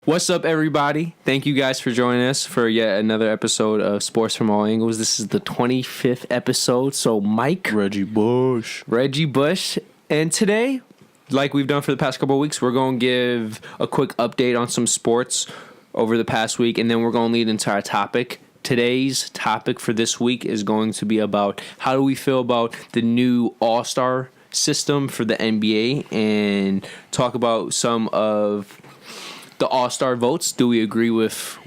What's up, everybody? Thank you guys for joining us for yet another episode of Sports from All Angles. This is the 25th episode. So, Mike, Reggie Bush, and today, like we've done for the past couple of weeks, we're going to give a quick update on some sports over the past week, and then we're going to lead into our topic. Today's topic for this week is going to be about how do we feel about the new All-Star system for the NBA, and talk about some of the All-Star votes. Do we agree with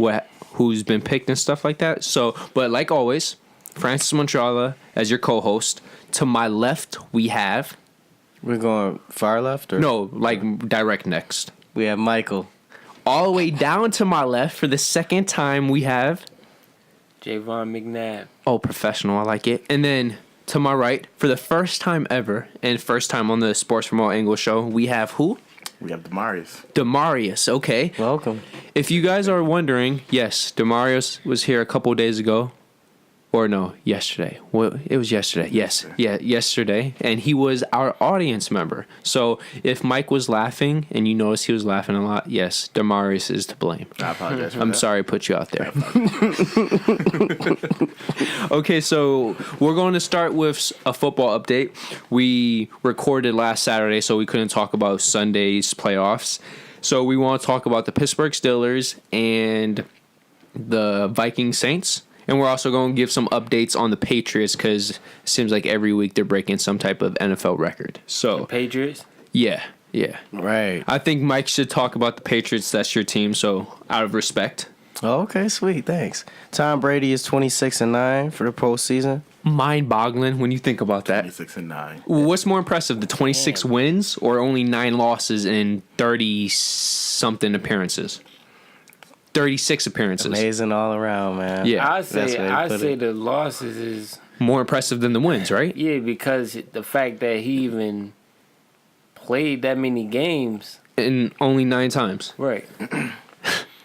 who's been picked and stuff like that? So, but like always, Francis Monchala as your co-host. To my left, we have... We're going far left? Or? No, like direct next. We have Michael. All the way down to my left, for the second time, we have... Javon McNabb. Oh, professional. I like it. And then to my right, for the first time ever, and first time on the Sports from All Angles show, we have who? We have Demarius. Demarius, okay. Welcome. If you guys are wondering, yes, Demarius was here a couple days ago. Or no, yesterday. Well, it was yesterday. Yes. Yeah, yesterday. And he was our audience member. So if Mike was laughing and you noticed he was laughing a lot, yes, Demarius is to blame. I apologize for I'm that. sorry I put you out there. Okay, so we're going to start with a football update. We recorded last Saturday, so we couldn't talk about Sunday's playoffs. So we want to talk about the Pittsburgh Steelers and the Viking Saints. And we're also going to give some updates on the Patriots because it seems like every week they're breaking some type of NFL record. So The Patriots? Yeah. Right. I think Mike should talk about the Patriots. That's your team, so out of respect. Oh, okay, sweet. Thanks. Tom Brady is 26-9 for the postseason. Mind-boggling when you think about that. 26-9. What's more impressive, the 26 wins or only 9 losses in 30-something appearances? 36 appearances. Amazing all around, man. Yeah. I say the losses is More impressive than the wins, right? yeah, because the fact that he even played that many games. And only 9 times. Right.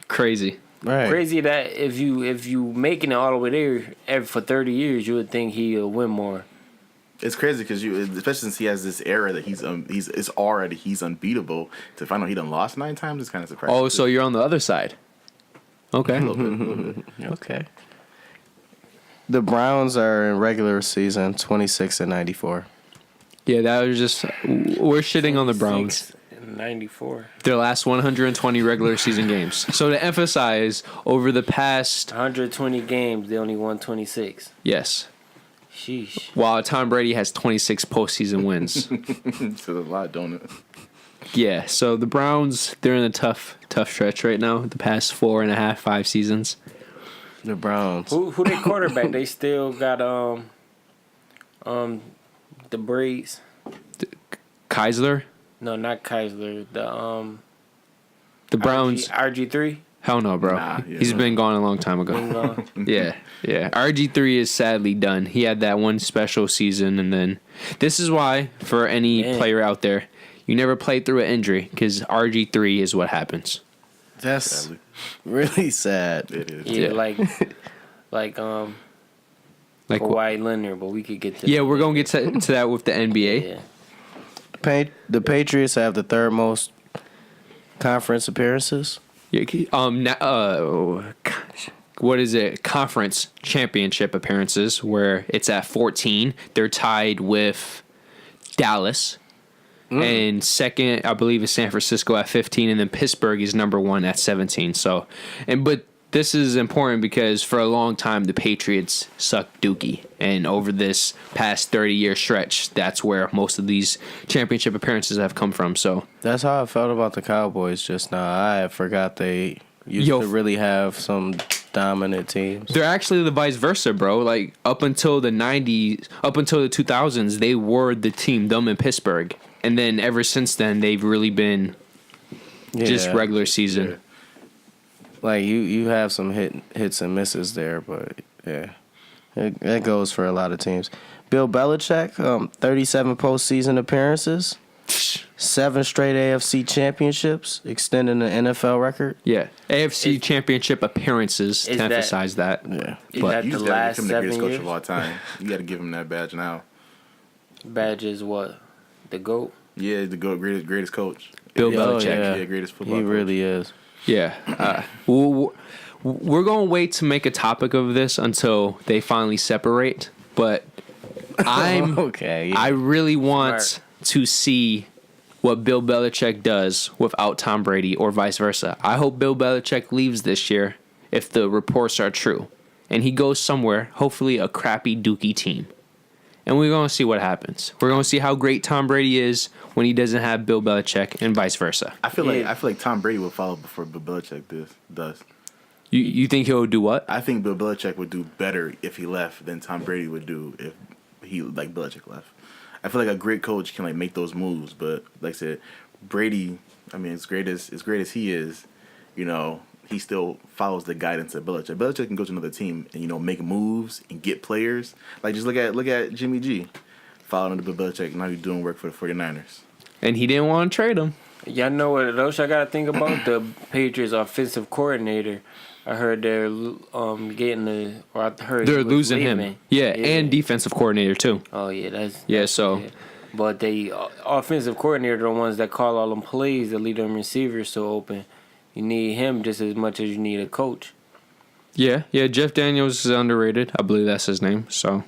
Crazy. Right. Crazy that if you making it all the way there for 30 years, you would think he'll win more. It's crazy because especially since he has this era that he's unbeatable. To find out he done lost 9 times is kind of surprising. Oh, so you're on the other side. Okay. A little bit. Okay. The Browns are in regular season 26-94. Yeah, that was just... We're shitting on the Browns. 94. Their last 120 regular season games. So to emphasize, over the past... 120 games, they only won 26. Yes. Sheesh. While Tom Brady has 26 postseason wins. It's a lot, don't it? Yeah, so the Browns, they're in a tough stretch right now. The past 4.5, 5 seasons. The Browns. Who their quarterback? They still got the Braids. Keisler, No, not Keisler. the Browns. RG3. Hell no, bro. Nah, yeah. He's been gone a long time ago. Yeah. RG3 is sadly done. He had that one special season, and then this is why, for any player out there, you never play through an injury because RG3 is what happens. That's Sadly. really sad. It is. Yeah, Yeah. like Like Kawhi Leonard, but we could get to yeah, we're gonna get to that with the NBA. Yeah. The Patriots have the third most conference appearances. Yeah, what is it? Conference championship appearances, where it's at 14. They're tied with Dallas. And second, I believe, is San Francisco at 15, and then Pittsburgh is number 1 at 17. So, but this is important because for a long time the Patriots sucked dookie, and over this past 30-year stretch, that's where most of these championship appearances have come from. So That's how I felt about the Cowboys just now. I forgot they used to really have some dominant teams. they're actually the vice versa, bro. Like up until the 90s, up until the 2000s, they were the team, them in Pittsburgh. And then ever since then, they've really been just regular season. Yeah. Like you have some hits and misses there, but yeah, it goes for a lot of teams. Bill Belichick, 37 postseason appearances, 7 straight AFC championships, extending the NFL record. Yeah, AFC championship appearances to emphasize that. Yeah, Is but that You the just gotta last give him the 7 greatest coach years? of all time. You got to give him that badge now. Badge is what? The GOAT? Yeah, the greatest coach. Bill Yeah, Belichick. yeah. Yeah, greatest football he coach. really is. Yeah. We're going to wait to make a topic of this until they finally separate. But Okay. Yeah. I really want Smart. to see what Bill Belichick does without Tom Brady or vice versa. I hope Bill Belichick leaves this year if the reports are true. And he goes somewhere, hopefully a crappy dookie team. And we're going to see what happens. We're going to see how great Tom Brady is when he doesn't have Bill Belichick and vice versa. I feel like Tom Brady will follow before Bill Belichick does. You think he'll do what? I think Bill Belichick would do better if he left than Tom Brady would do if Belichick left. I feel like a great coach can make those moves, but like I said, Brady, I mean, as great as he is, he still follows the guidance of Belichick. Belichick can go to another team and make moves and get players. Like just look at Jimmy G, following under Bill Belichick. Now he's doing work for the 49ers. And he didn't want to trade him. Y'all know what else I gotta think about? The Patriots offensive coordinator. I heard they're getting or I heard They're he was losing leaving. him. Yeah, and defensive coordinator too. Oh yeah, So yeah. But the offensive coordinator, the ones that call all them plays, that lead them receivers so open. You need him just as much as you need a coach. Yeah, Jeff Daniels is underrated. I believe that's his name. So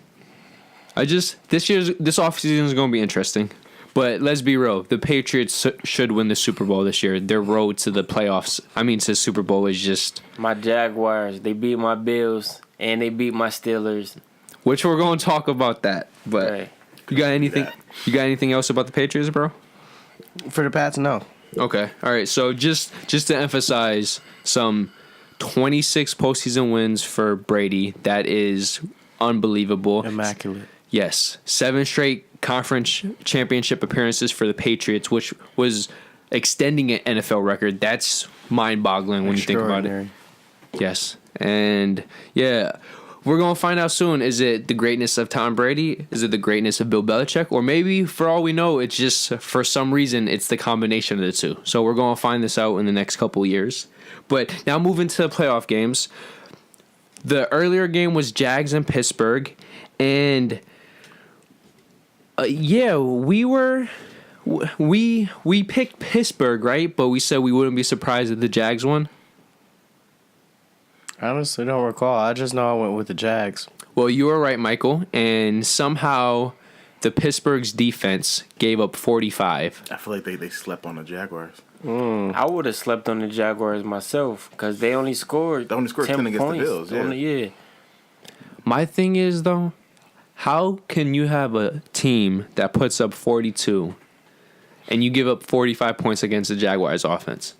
this offseason is going to be interesting. But let's be real. The Patriots should win the Super Bowl this year. Their road to the playoffs, to the Super Bowl is just... My Jaguars, they beat my Bills, and they beat my Steelers. Which we're going to talk about that. But Right. You got anything else about the Patriots, bro? For the Pats, no. Okay. All right. So just to emphasize, some 26 postseason wins for Brady. That is unbelievable. Immaculate. Yes. 7 straight conference championship appearances for the Patriots, which was extending an NFL record. That's mind-boggling when you think about it. Yes. And, yeah, we're going to find out soon. Is it the greatness of Tom Brady? Is it the greatness of Bill Belichick? Or maybe, for all we know, it's just, for some reason, it's the combination of the two. So we're going to find this out in the next couple of years. But now moving to the playoff games. The earlier game was Jags and Pittsburgh. And... we picked Pittsburgh, right? But we said we wouldn't be surprised if the Jags won. I honestly don't recall. I just know I went with the Jags. Well, you were right, Michael. And somehow the Pittsburgh's defense gave up 45. I feel like they slept on the Jaguars. I would have slept on the Jaguars myself because they only scored 10 against the points. Bills. Yeah. Yeah. My thing is, though, how can you have a team that puts up 42 and you give up 45 points against the Jaguars offense?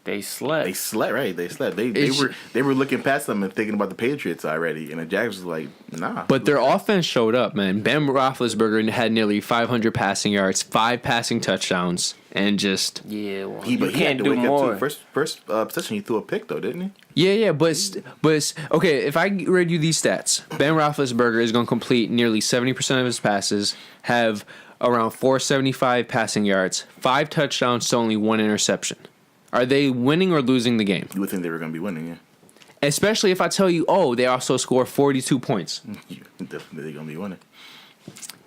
They slept. They slept, right? They slept. They were looking past them and thinking about the Patriots already, and the Jags was like, nah. But their offense showed up, man. Ben Roethlisberger had nearly 500 passing yards, 5 passing touchdowns, and just... Yeah, well, He you had can't to do wake more. up too. First possession, he threw a pick though, didn't he? Yeah, but okay, if I read you these stats, Ben Roethlisberger is going to complete nearly 70% of his passes, have around 475 passing yards, 5 touchdowns to only 1 interception. Are they winning or losing the game? You would think they were going to be winning, yeah. Especially if I tell you, they also score 42 points. Definitely going to be winning.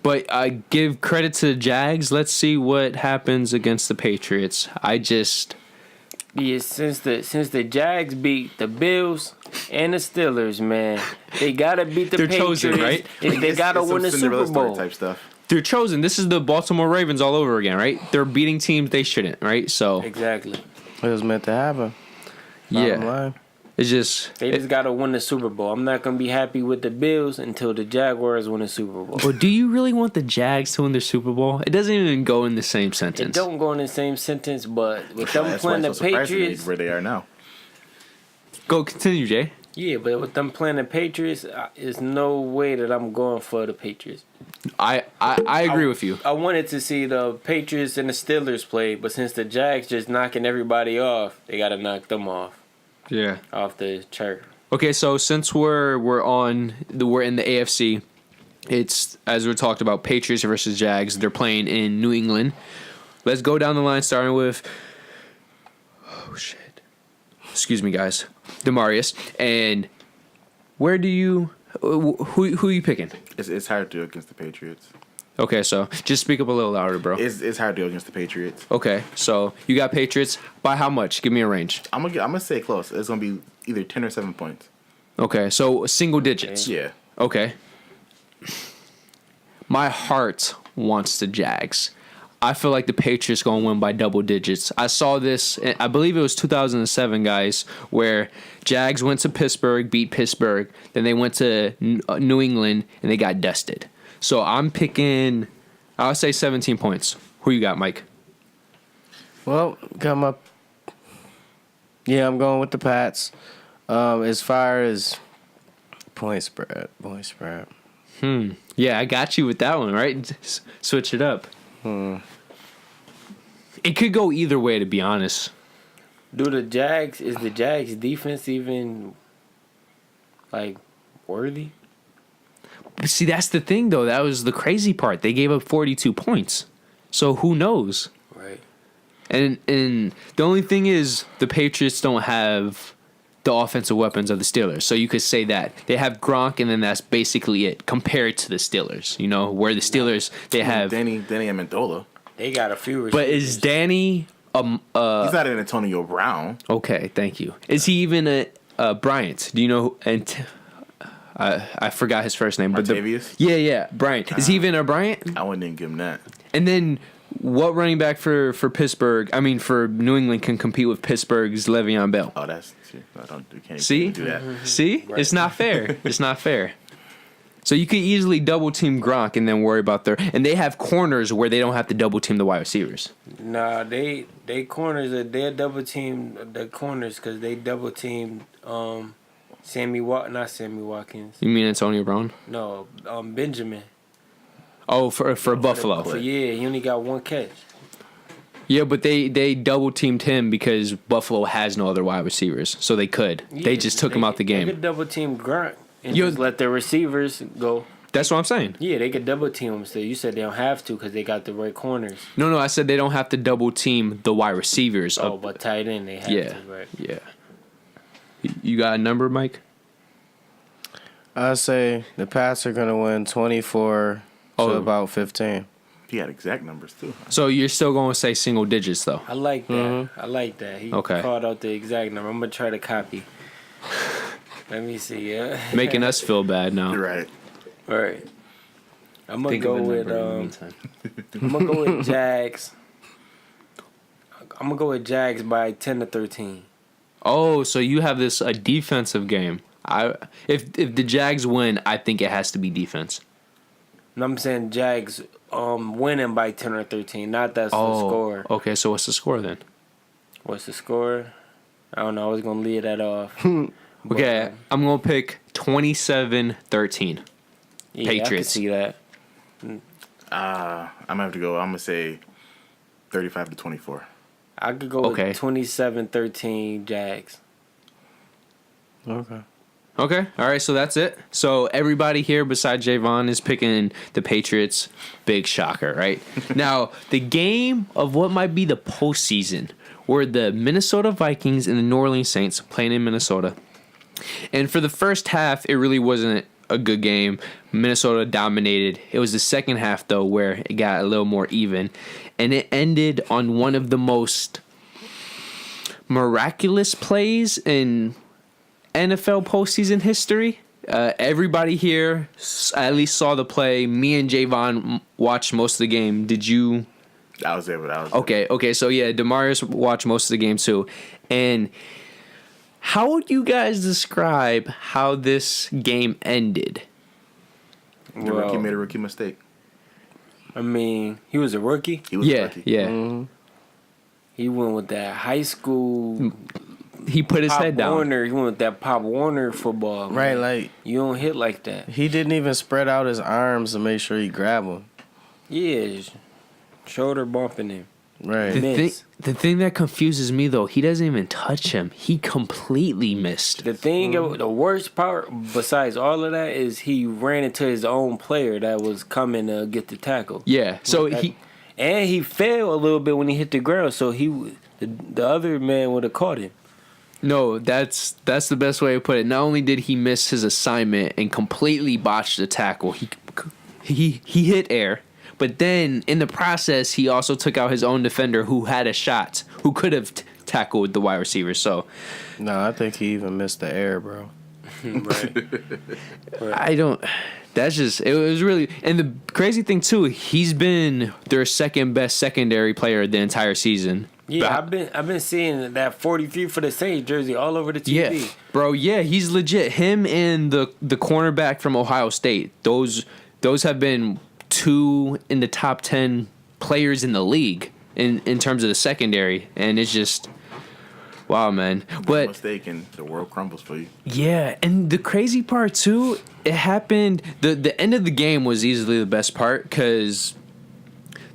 But I give credit to the Jags. Let's see what happens against the Patriots. Yeah, since the Jags beat the Bills and the Steelers, man, they gotta beat the They're Patriots. chosen, right? They gotta win the Super Bowl. Type stuff. They're chosen. This is the Baltimore Ravens all over again, right? They're beating teams they shouldn't, right? So Exactly. It was meant to happen. Bottom line. It's just... They just gotta win the Super Bowl. I'm not gonna be happy with the Bills until the Jaguars win the Super Bowl. Well, do you really want the Jags to win the Super Bowl? It doesn't even go in the same It sentence. don't go in the same sentence, but with them That's playing why the it's so surprising to me Patriots, where they are now. Go, continue, Jay. yeah, but with them playing the Patriots, there's no way that I'm going for the Patriots. I agree with you. I wanted to see the Patriots and the Steelers play, but since the Jags just knocking everybody off, they gotta knock them off Yeah. the chart. Okay, so since we're in the AFC, it's, as we talked about, Patriots versus Jags. They're playing in New England. Let's go down the line, starting with... Oh, shit. Excuse me, guys. Demarius. And where do you... Who are you picking? It's hard to do against the Patriots. Okay, so just speak up a little louder, bro. It's hard to go against the Patriots. Okay, so you got Patriots by how much? Give me a range. I'm gonna say close. It's gonna be either 10 or 7 points. Okay, so single digits. Yeah. Okay. My heart wants the Jags. I feel like the Patriots going to win by double digits. I saw this, I believe it was 2007, guys, where Jags went to Pittsburgh, beat Pittsburgh. Then they went to New England, and they got dusted. So I'm picking, I'll say 17 points. Who you got, Mike? Well, come up. Yeah, I'm going with the Pats. As far as point spread. Yeah, I got you with that one, right? Switch it up. It could go either way, to be honest. Is the Jags defense even like worthy? But see, that's the thing, though. That was the crazy part. They gave up 42 points. So who knows? Right. And the only thing is the Patriots don't have the offensive weapons of the Steelers. So you could say that. They have Gronk, and then that's basically it compared to the Steelers, you know, where the Steelers, they have... Danny Amendola. They got a few receivers. But is Danny... He's not an Antonio Brown. Okay, thank you. Is he even a Bryant? Do you know... I forgot his first name. Martavius? Yeah, Bryant. Is he even a Bryant? I wouldn't even give him that. And then what running back for Pittsburgh, for New England can compete with Pittsburgh's Le'Veon Bell? Oh, that's... We can't See? even do that. See? Right. It's not fair. It's not fair. So you could easily double team Gronk and then worry about and they have corners where they don't have to double team the wide receivers. Nah, they corners they double team the corners because they double teamed not Sammy Watkins. You mean Antonio Brown? No, Benjamin. Oh, for Buffalo. So yeah, he only got one catch. Yeah, but they double teamed him because Buffalo has no other wide receivers, so they could. Yeah, they just took him out the They game. could double team Gronk and Yo- just let their receivers go. That's what I'm saying. Yeah, they could double team him. So you said they don't have to because they got the right corners. No, I said they don't have to double team the wide receivers. Oh, but tight end they have yeah, to, right? yeah. You got a number, Mike? I say the Pats are going to win 24 to about 15. He had exact numbers, too. So you're still going to say single digits, though? I like that. I like that. He Okay. called out the exact number. I'm gonna try to copy. Let me see. Yeah. Making us feel bad now. You're right. All right. I'm gonna Think go of a with number in the meantime. I'm gonna go with Jags. I'm gonna go with Jags by 10 to 13. Oh, so you have this a defensive game. If the Jags win, I think it has to be defense. And I'm saying Jags winning by 10 or 13. Not that's the score. Okay, so what's the score then? What's the score? I don't know. I was gonna leave that off. Okay, I'm going to pick 27-13. Yeah, Patriots. I can see that. I'm gonna have to go. I'm gonna say 35 to 24. I could go Okay. with 27-13 Jags. Okay. Okay, all right, so that's it. So everybody here besides Javon is picking the Patriots. Big shocker, right? Now, the game of what might be the postseason were the Minnesota Vikings and the New Orleans Saints playing in Minnesota. And for the first half, it really wasn't a good game. Minnesota dominated. It was the second half, though, where it got a little more even. And it ended on one of the most miraculous plays in NFL postseason history. Everybody here at least saw the play. Me and Javon watched most of the game. Did you? I was there, but I was Okay. So yeah, Demarius watched most of the game too. And how would you guys describe how this game ended? The rookie made a rookie mistake. I mean, he was a rookie. He was a rookie. Yeah. He went with that high school He put his Pop head down. Warner. He went with that Pop Warner football. Man. Right, like You don't hit like that. he didn't even spread out his arms to make sure he grabbed him. Yeah, shoulder bumping him. Right. Miss. The thing that confuses me though, he doesn't even touch him. He completely missed. The thing, the worst part, besides all of that, is he ran into his own player that was coming to get the tackle. Yeah. So And he fell a little bit when he hit the ground, so the other man would have caught him. No, that's the best way to put it. Not only did he miss his assignment and completely botch the tackle, he hit air, But then in the process, he also took out his own defender who had a shot, who could have tackled the wide receiver. So No, I think he even missed the air, bro. Right. I don't. That's just it was really. And the crazy thing too, he's been their second best secondary player the entire season. Yeah, I've been seeing that 43 for the Saints jersey all over the TV. Yeah, bro. Yeah, he's legit. Him and the cornerback from Ohio State. Those have been two in the top 10 players in the league in terms of the secondary, and it's just wow, man. But mistake and the world crumbles for you. yeah, and the crazy part too, it happened. The end of the game was easily the best part because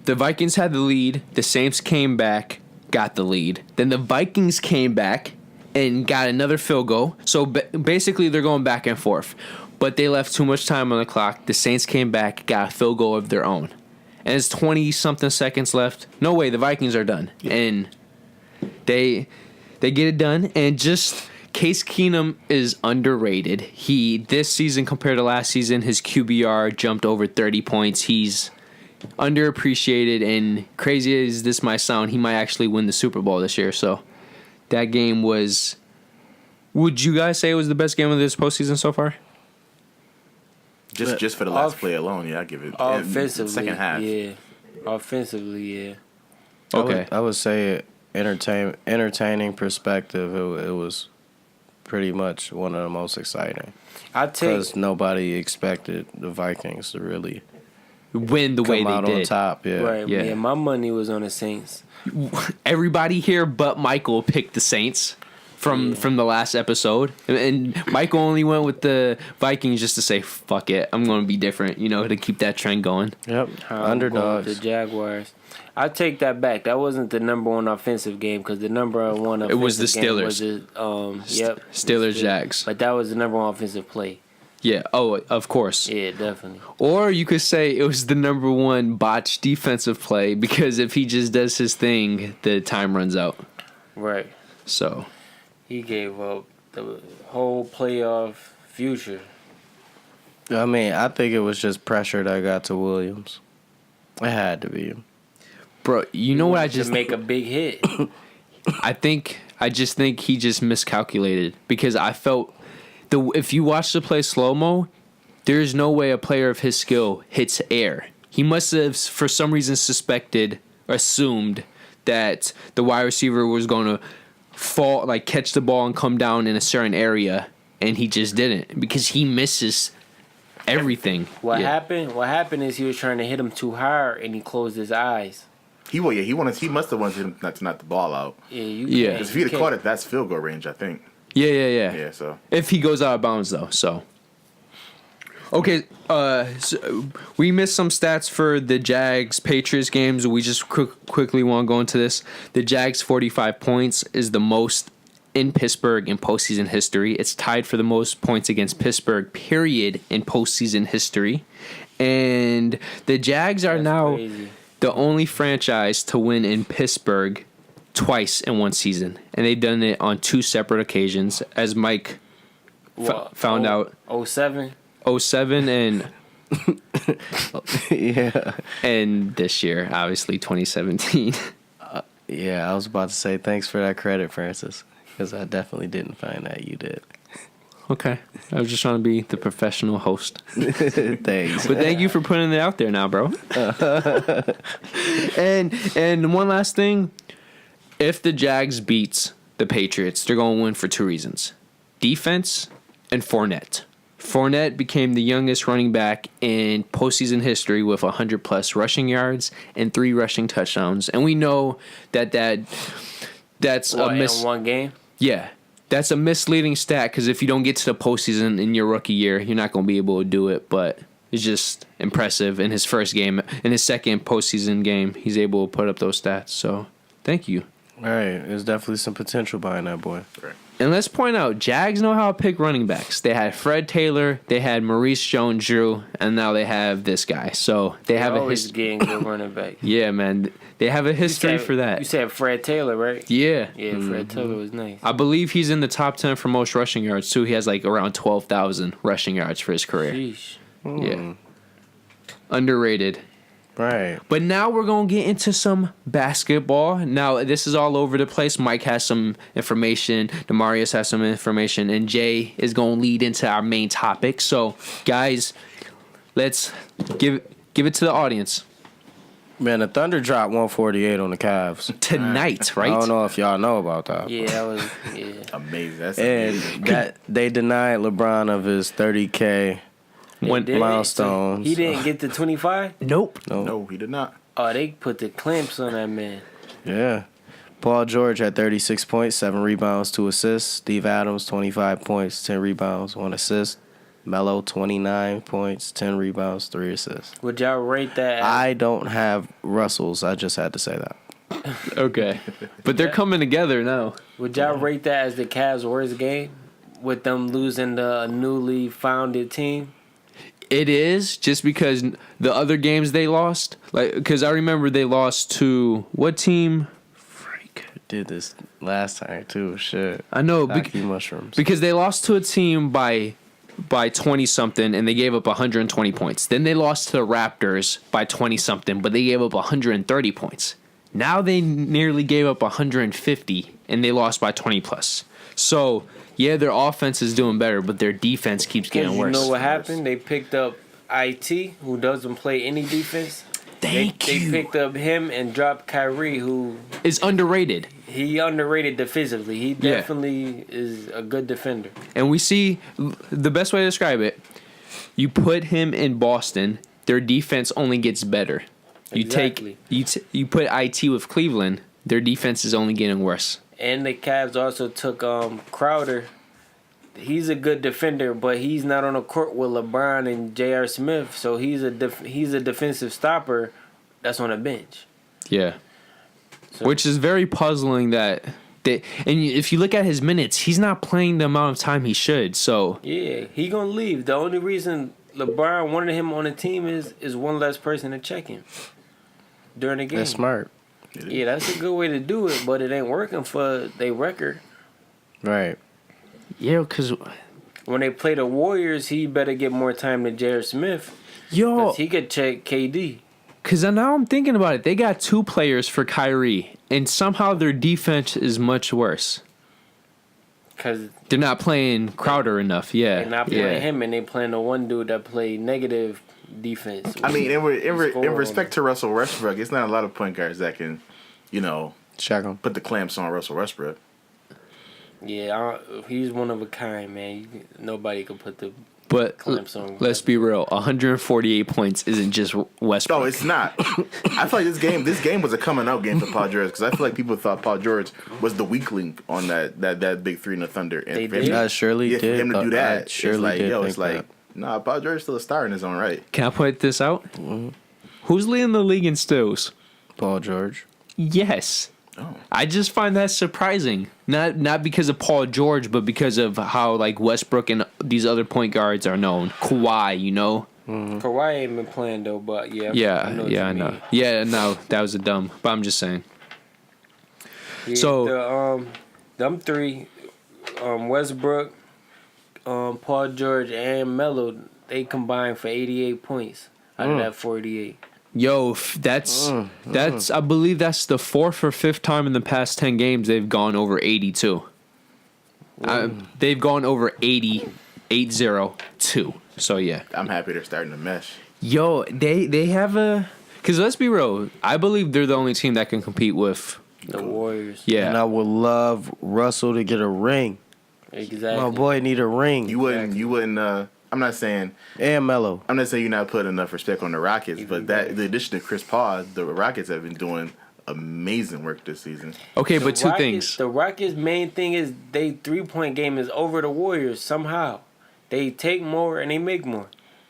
the Vikings had the lead. The Saints came back, got the lead. Then the Vikings came back and got another field goal. So basically, they're going back and forth. But they left too much time on the clock. The Saints came back, got a field goal of their own. And it's 20-something seconds left. No way, the Vikings are done. Yeah. And they get it done. And just Case Keenum is underrated. This season compared to last season, his QBR jumped over 30 points. He's underappreciated, and crazy as this might sound, he might actually win the Super Bowl this year. So that game was. Would you guys say it was the best game of this postseason so far? Just for the last play alone, yeah, I give it. Offensively, second half, yeah. Offensively, yeah. Okay, I would say entertaining perspective. It was pretty much one of the most exciting. Because nobody expected the Vikings to really win the way come they out did. on top. Yeah, right. Yeah. Yeah, my money was on the Saints. Everybody here but Michael picked the Saints from the last episode, and Michael only went with the Vikings just to say fuck it, I'm going to be different, to keep that trend going. Yep, Underdogs. The Jaguars. I take that back. That wasn't the number one offensive game because the number one offensive it was the Steelers. Game was the Steelers Jags. But that was the number one offensive play. Yeah. Oh, of course. Yeah, definitely. Or you could say it was the number one botched defensive play because if he just does his thing, the time runs out. Right. So he gave up the whole playoff future. I mean, I think it was just pressure that got to Williams. It had to be him. Bro, you know what I just to make a big hit. I just think he just miscalculated because I felt if you watch the play slow-mo, there's no way a player of his skill hits air. He must have, for some reason, assumed that the wide receiver was going to fall, like catch the ball and come down in a certain area, and he just didn't because he misses everything. What happened is he was trying to hit him too hard, and he closed his eyes. He must have wanted him not to knock the ball out. Yeah, Because if he'd have caught it, that's field goal range, I think. Yeah. Yeah, so. If he goes out of bounds, though, so. Okay, so we missed some stats for the Jags-Patriots games. We just quickly want to go into this. The Jags' 45 points is the most in Pittsburgh in postseason history. It's tied for the most points against Pittsburgh, period, in postseason history. And the Jags are now crazy. The only franchise to win in Pittsburgh twice in one season. And they've done it on two separate occasions, as Mike found out. 07? 07 and Yeah. And this year, obviously 2017. Yeah, I was about to say thanks for that credit, Francis, because I definitely didn't find that. You did. Okay. I was just trying to be the professional host. Thanks. But thank you for putting it out there now, bro. And one last thing. If the Jags beats the Patriots, they're going to win for two reasons. Defense and Fournette. Fournette became the youngest running back in postseason history with 100-plus rushing yards and 3 rushing touchdowns. And we know that's in one game? Yeah. That's a misleading stat because if you don't get to the postseason in your rookie year, you're not going to be able to do it. But it's just impressive in his first game. In his second postseason game, he's able to put up those stats. So, thank you. All right. There's definitely some potential behind that boy. Right. And let's point out, Jags know how to pick running backs. They had Fred Taylor, they had Maurice Jones-Drew, and now they have this guy. So, they have a history. Getting good running back. Yeah, man. They have a history for that. You said Fred Taylor, right? Yeah. Yeah, Fred Taylor was nice. I believe he's in the top 10 for most rushing yards, too. He has like around 12,000 rushing yards for his career. Sheesh. Yeah. Underrated. Right. But now we're going to get into some basketball. Now, this is all over the place. Mike has some information. Demarius has some information. And Jay is going to lead into our main topic. So, guys, let's give it to the audience. Man, the Thunder dropped 148 on the Cavs. Tonight, right? I don't know if y'all know about that. Yeah, that was Amazing. That's And amazing. that they denied LeBron of his 30K When, Did? milestones. He didn't get to 25. nope. No, he did not. Oh, they put the clamps on that man. Yeah. Paul George had 36 points, 7 rebounds, 2 assists. Steve Adams, 25 points, 10 rebounds, 1 assist. Melo, 29 points, 10 rebounds, 3 assists. Would y'all rate that? I don't have Russells. I just had to say that. Okay. But they're coming together now. Would y'all rate that as the Cavs' worst game, with them losing the newly founded team? It is, just because the other games they lost, because I remember they lost to what team? Freak. Did this last time, too. Shit. I know, Hockey mushrooms. because they lost to a team by 20 something and they gave up 120 points. Then they lost to the Raptors by 20 something, but they gave up 130 points. Now they nearly gave up 150 and they lost by 20 plus. So, yeah, their offense is doing better, but their defense keeps getting You worse. know what happened? They picked up IT, who doesn't play any defense. Thank They you. picked up him and dropped Kyrie, who Is underrated. he underrated defensively. He Yeah. definitely is a good defender. And we see the best way to describe it. You put him in Boston, their defense only gets better. You Exactly. you put IT with Cleveland, their defense is only getting worse. And the Cavs also took Crowder. He's a good defender, but he's not on the court with LeBron and J.R. Smith, so he's a defensive stopper that's on a bench. Yeah. So, Which is very puzzling and if you look at his minutes, he's not playing the amount of time he should. So yeah, he gonna leave. The only reason LeBron wanted him on the team is one less person to check him during the game. That's smart. Yeah, that's a good way to do it, but it ain't working for their record. Right. yeah, because When they play the Warriors, he better get more time than J.R. Smith. yo, 'Cause he could check KD. because now I'm thinking about it, they got 2 players for Kyrie, and somehow their defense is much worse. Because They're not playing Crowder enough. Yeah, they're not playing yeah. him, and they playing the one dude that played negative defense. I mean, in Score respect to Russell Westbrook, it's not a lot of point guards that can, Check him. put the clamps on Russell Westbrook. Yeah, he's one of a kind, man. Nobody can put the But clamps on. let's be real, 148 points isn't just Westbrook. No, it's not. I feel like this game was a coming out game for Paul George because I feel like people thought Paul George was the weak link on that big 3 in the Thunder. And They for him- did? I surely yeah, for did. him to do that, I surely did. it's like, nah, Paul George is still a star in his own right. Can I point this out? Who's leading the league in steals? Paul George. Yes. Oh. I just find that surprising. Not because of Paul George, but because of how like Westbrook and these other point guards are known. Kawhi, Kawhi ain't been playing though, but yeah. Yeah, what yeah, I you know. mean. Yeah, no, that was a dumb. But I'm just saying. Yeah, So- them 3, Westbrook, Paul George, and Melo, they combined for 88 points out of that 48. Yo, that's I believe that's the 4th or 5th time in the past 10 games they've gone over 82. They've gone over 80, 8-0-2. So yeah. I'm happy they're starting to mesh. Yo, they have because let's be real, I believe they're the only team that can compete with. The Warriors. Yeah. And I would love Russell to get a ring. Exactly. My boy need a ring. You wouldn't. I'm not saying And Melo. you're not putting enough respect on the Rockets, but the addition to Chris Paul, the Rockets have been doing amazing work this season. Okay, The but two Rockets- things. The Rockets' main thing is they 3-point game is over the Warriors somehow. They take more and they make more.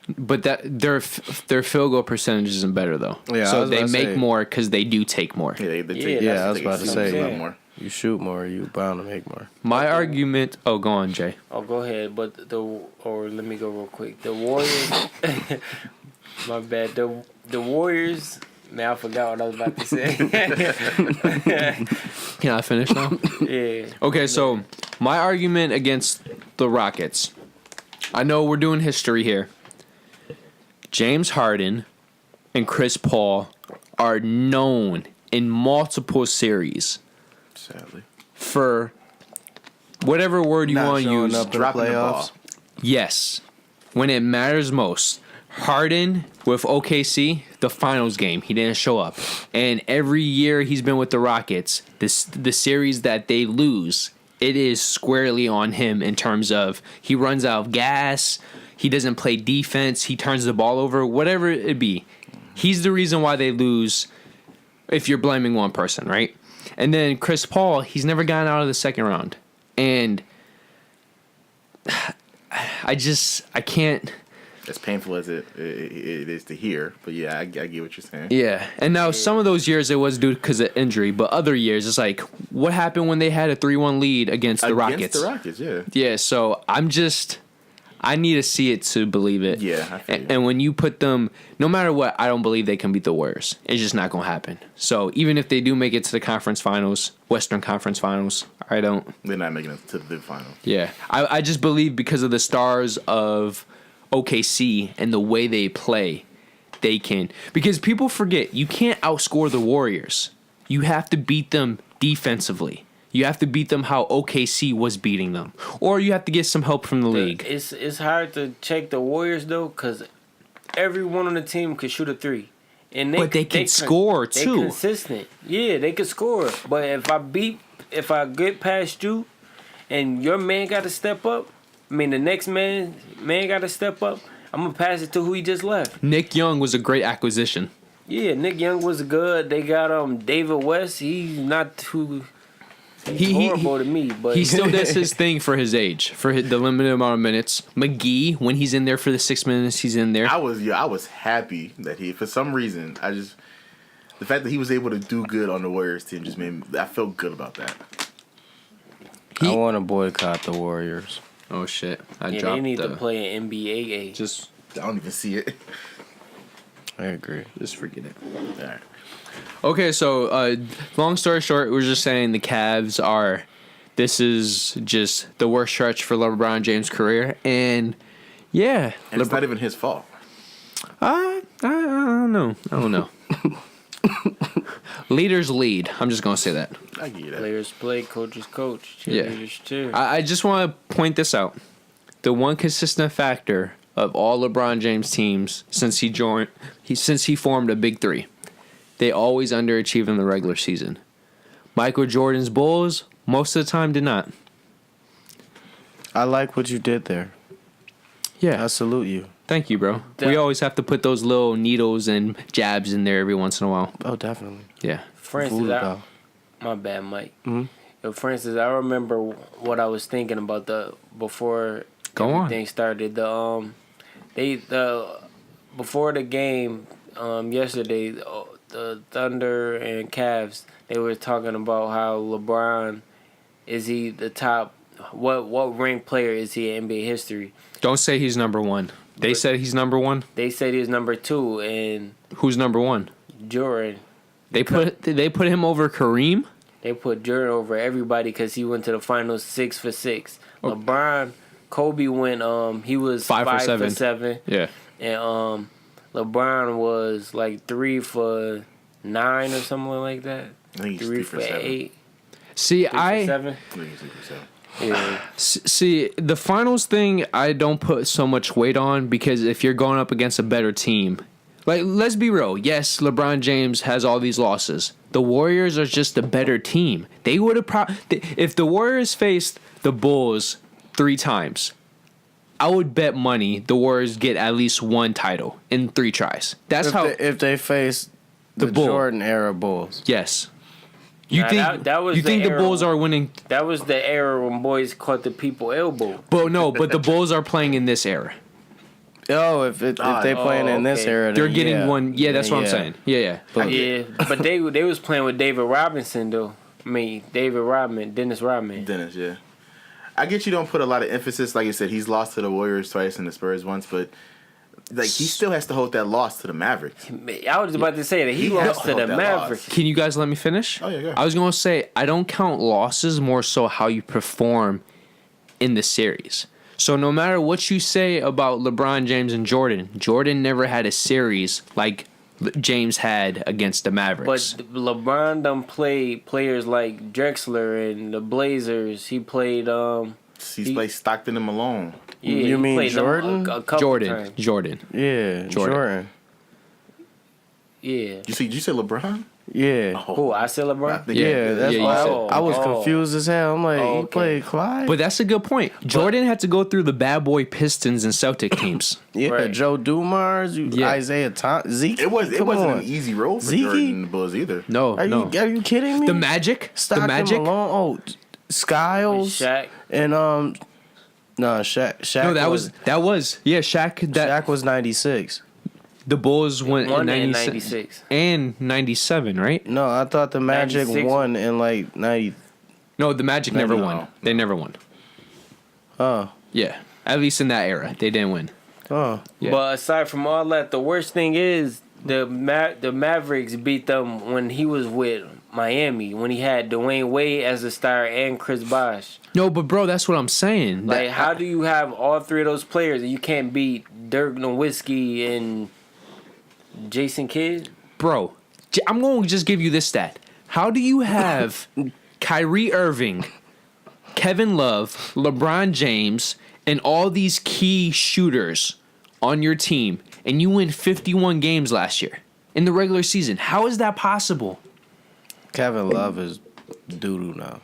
But that their field goal percentage isn't better though. Yeah, I so was they about to make say. more because they do take more. Yeah, Yeah, I was about to say. a lot more. You shoot more, you bound to make more. My argument. Oh, go on, Jay. Oh, go ahead. But let me go real quick. The Warriors. My bad. The Warriors. Man, I forgot what I was about to say. Can I finish now? Yeah. Okay, so my argument against the Rockets. I know we're doing history here. James Harden and Chris Paul are known in multiple series Sadly. for whatever word you Not want to showing use. up in the Dropping the ball. playoffs. Yes, when it matters most. Harden with OKC, the finals game, he didn't show up. And every year he's been with the Rockets, the series that they lose, it is squarely on him in terms of he runs out of gas, he doesn't play defense, he turns the ball over, whatever it be. He's the reason why they lose if you're blaming one person, right? And then Chris Paul, he's never gotten out of the second round. And I can't... As painful as it is to hear, but yeah, I get what you're saying. Yeah, and now some of those years it was due because of injury, but other years it's like, what happened when they had a 3-1 lead against the Rockets? Against the Rockets, yeah. Yeah, so I need to see it to believe it. Yeah, I feel you. And when you put them, no matter what, I don't believe they can beat the Warriors. It's just not going to happen. So even if they do make it to the conference finals, Western Conference Finals, I don't. They're not making it to the final. Yeah, I just believe because of the stars of OKC and the way they play, they can. Because people forget, you can't outscore the Warriors. You have to beat them defensively. You have to beat them how OKC was beating them. Or you have to get some help from the league. It's hard to check the Warriors, though, because everyone on the team could shoot a three. And But they can score, They too. consistent. Yeah, they can score. But if I get past you and your man got to step up, the next man got to step up, I'm going to pass it to who he just left. Nick Young was a great acquisition. Yeah, Nick Young was good. They got David West. He's not too... He's horrible to me, but... He still does his thing for his age, for the limited amount of minutes. McGee, when he's in there for the 6 minutes, he's in there. I was happy that for some reason, the fact that he was able to do good on the Warriors team just made me, I felt good about that. I want to boycott the Warriors. Oh, shit. They need to play an NBA. Just I don't even see it. I agree. Just forget it. All right. Okay, so long story short, we're just saying the Cavs this is just the worst stretch for LeBron James' career. And, yeah. And it's not even his fault. I don't know. Leaders lead. I'm just going to say that. I get that. Players play, coaches coach, Yeah. cheerleaders cheer. I just want to point this out. The one consistent factor of all LeBron James teams since he formed a big three, they always underachieve in the regular season. Michael Jordan's Bulls most of the time did not. I like what you did there. Yeah, I salute you. thank you, bro. We always have to put those little needles and jabs in there every once in a while. Oh, definitely. Yeah. For instance, my bad, Mike. Mhm. For instance, I remember what I was thinking about before Go on. everything started. Before the game yesterday, the Thunder and Cavs, they were talking about how LeBron is he the top. What ranked player is he in NBA history? Don't say he's number one. They said he's number one. They said he was number 2, and Who's number one? Jordan. They put him over Kareem. They put Jordan over everybody because he went to the finals 6 for 6. Oh. LeBron, Kobe went he was 5 for 5 for 7. 7, Yeah. and LeBron was like 3 for 9 or something like that. I think he's 3 3 for for 7. 8. See, 3 for 7. I think he's 3 for 7. Yeah. See, the finals thing I don't put so much weight on because if you're going up against a better team, like, let's be real. Yes, LeBron James has all these losses. The Warriors are just a better team. They would have if the Warriors faced the Bulls 3 times, I would bet money the Warriors get at least 1 title in 3 tries. That's If they face the Bull. Jordan era Bulls. Yes. You Nah, think that was you the think the era- Bulls are winning? That was the era when boys caught the people elbow. But no, but the Bulls are playing in this era. Oh, if they playing in this okay. era, They're then getting yeah. one. Yeah, that's what I'm Yeah. saying. Yeah. Yeah, but they was playing with David Robinson though. Dennis Rodman. Dennis, yeah. I get you don't put a lot of emphasis. Like you said, he's lost to the Warriors twice and the Spurs once, but like he still has to hold that loss to the Mavericks. I was about to say that he He has lost to to the hold that Mavericks. Can you guys let me finish? Oh, yeah, go ahead. I was going to say, I don't count losses, more so how you perform in the series. So no matter what you say about LeBron James and Jordan never had a series like James had against the Mavericks. But LeBron done played players like Drexler and the Blazers. He played He's played Stockton and Malone. yeah, You he mean played them Jordan? a couple Jordan. times. Jordan. Yeah, Jordan. Yeah. You say LeBron? Yeah. Who I said LeBron? Yeah, that's yeah, you why said- I was Oh. confused as hell. I'm like, Oh, he okay. played Clyde? But that's a good point. Jordan had to go through the bad boy Pistons and Celtic teams. yeah, Right. Joe Dumars, Yeah. Isaiah Thomas, Zeke. It wasn't on. an easy role for Zeke? Jordan and the Bulls either. No, Are no. you kidding me? The Magic? Stockton, the Magic? Malone, Skiles, Shaq. and no, Shaq. No, that was yeah, Shaq. Shaq was 96. The Bulls went Won in in 96 96. and 97, right? No, I thought the Magic 96. won in like 90. No, the Magic never No. won. They never won. Oh, Yeah, at least in that era, they didn't win. oh, Yeah. But aside from all that, the worst thing is the Mavericks beat them when he was with Miami, when he had Dwayne Wade as a star and Chris Bosh. No, but bro, that's what I'm saying. Like, how do you have all three of those players and you can't beat Dirk Nowitzki and Jason Kidd? Bro, I'm going to just give you this stat. How do you have Kyrie Irving, Kevin Love, LeBron James, and all these key shooters on your team, and you win 51 games last year in the regular season? How is that possible? Kevin Love is doo-doo now.